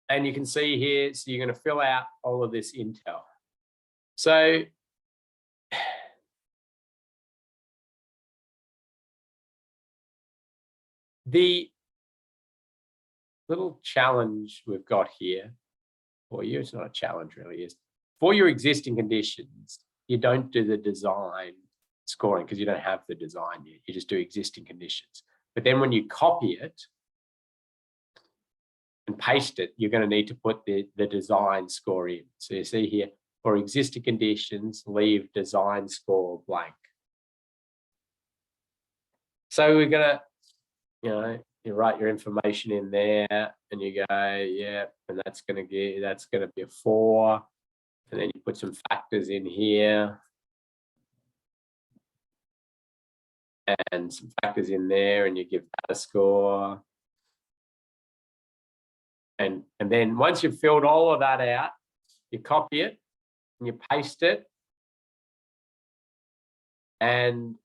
And you can see here, so you're going to fill out all of this intel. So the little challenge we've got here for you, it's not a challenge really, is for your existing conditions, you don't do the design scoring because you don't have the design yet. You just do existing conditions. But then when you copy it and paste it, you're going to need to put the design score in. So you see here, for existing conditions, leave design score blank. So we're going to, you write your information in there and you go, yeah, and that's going to be a 4. And then you put some factors in here. And some factors in there, and you give that a score. And then once you've filled all of that out, you copy it and you paste it. And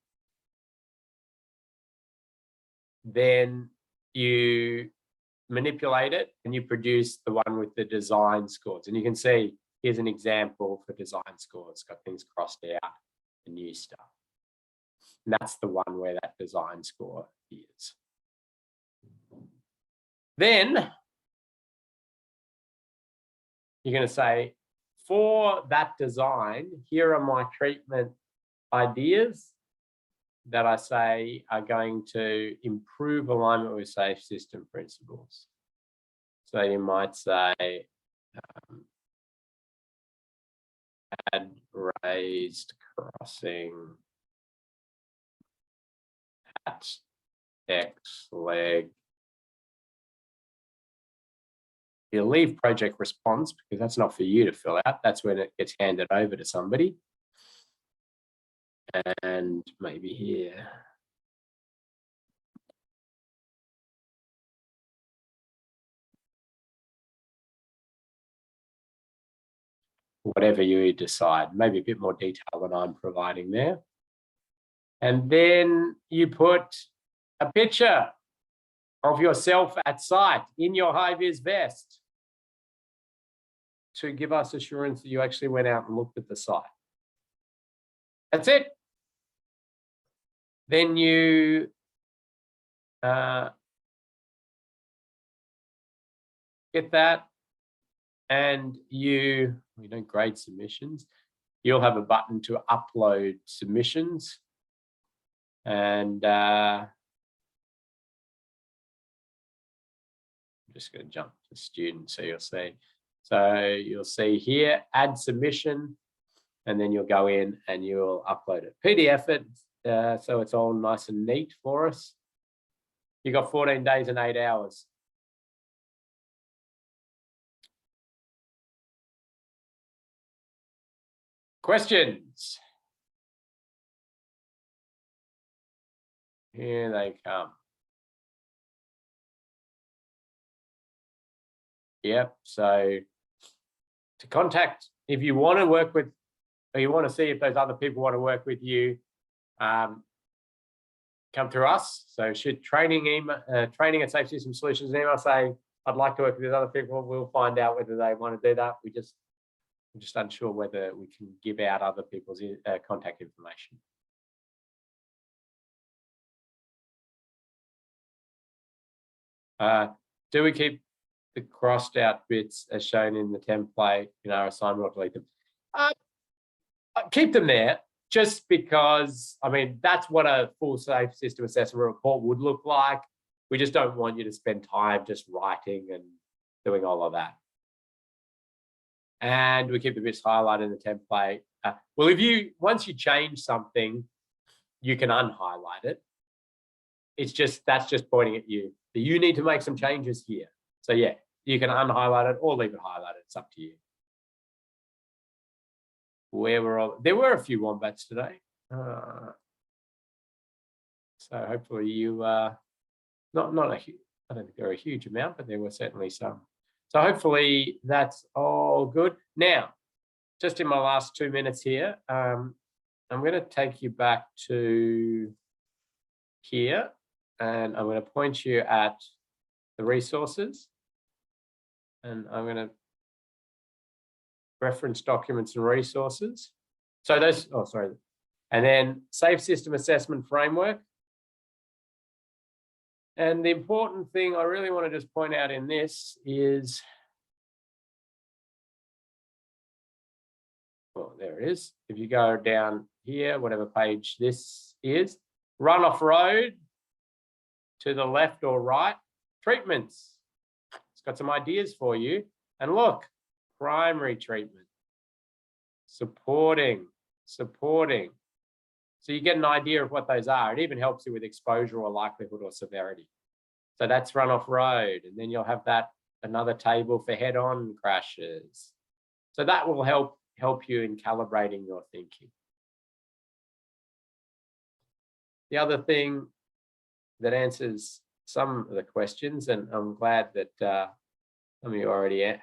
then you manipulate it and you produce the one with the design scores. And you can see, here's an example for design scores. It's got things crossed out and new stuff. And that's the one where that design score is. Then you're going to say, for that design, here are my treatment ideas that I say are going to improve alignment with safe system principles. So you might say, add raised crossing at X leg. You leave project response because that's not for you to fill out. That's when it gets handed over to somebody. And maybe here. Whatever you decide, maybe a bit more detail than I'm providing there. And then you put a picture of yourself at site in your high-vis vest to give us assurance that you actually went out and looked at the site. That's it. Then you get that, and you don't grade submissions. You'll have a button to upload submissions, and I'm just going to jump to students so you'll see. So you'll see here, add submission, and then you'll go in and you'll upload it. PDF it, so it's all nice and neat for us. You got 14 days and 8 hours. Questions? Here they come. Yep, so to contact, if you want to work with, or you want to see if those other people want to work with you, come through us. So should training at Safe System Solutions email say, I'd like to work with other people, we'll find out whether they want to do that. We're just unsure whether we can give out other people's contact information. Do we keep the crossed out bits as shown in the template in our assignment or delete them? Keep them there, just because, I mean, that's what a full Safe System Assessment report would look like. We just don't want you to spend time just writing and doing all of that. And we keep the bits highlighted in the template. Well, once you change something, you can unhighlight it. That's just pointing at you. That you need to make some changes here. So yeah, you can unhighlight it or leave it highlighted. It's up to you. There were a few wombats today. So hopefully you, not I don't think there are a huge amount, but there were certainly some. So hopefully that's all good. Now, just in my last 2 minutes here, I'm going to take you back to here, and I'm going to point you at the resources, and I'm going to reference documents and resources. So those, and then Safe System Assessment Framework. And the important thing I really want to just point out in this is, well, there it is. If you go down here, whatever page this is, Runoff Road to the left or right, treatments. It's got some ideas for you. And look, primary treatment, supporting. So you get an idea of what those are. It even helps you with exposure or likelihood or severity. So that's Runoff Road. And then you'll have another table for head-on crashes. So that will help you in calibrating your thinking. The other thing that answers some of the questions, and I'm glad that some of you already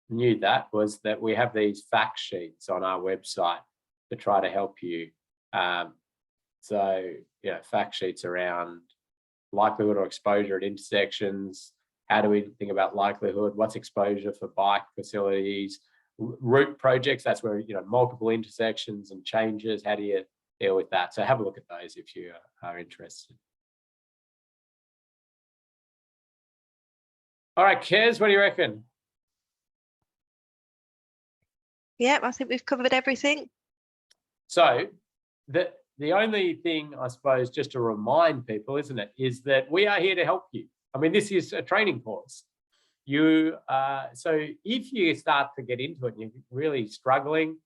knew that, was that we have these fact sheets on our website to try to help you. So yeah, fact sheets around likelihood or exposure at intersections. How do we think about likelihood? What's exposure for bike facilities? Route projects, that's where, multiple intersections and changes. How do you deal with that? So have a look at those if you are interested. All right, Kez, what do you reckon? Yeah, I think we've covered everything. So the only thing, I suppose, just to remind people, isn't it, is that we are here to help you. I mean, this is a training course. So if you start to get into it and you're really struggling,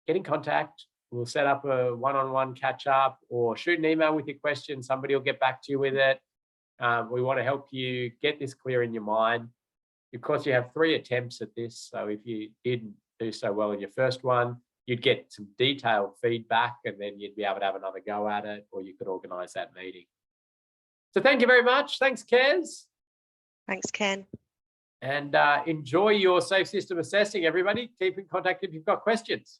get in contact. We'll set up a one-on-one catch up or shoot an email with your question. Somebody will get back to you with it. We want to help you get this clear in your mind. Of course, you have 3 attempts at this. So if you didn't do so well in your first one, you'd get some detailed feedback and then you'd be able to have another go at it, or you could organise that meeting. So thank you very much. Thanks, Kez. Thanks, Ken. And enjoy your Safe System Assessing, everybody. Keep in contact if you've got questions.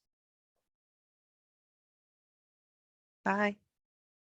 Bye.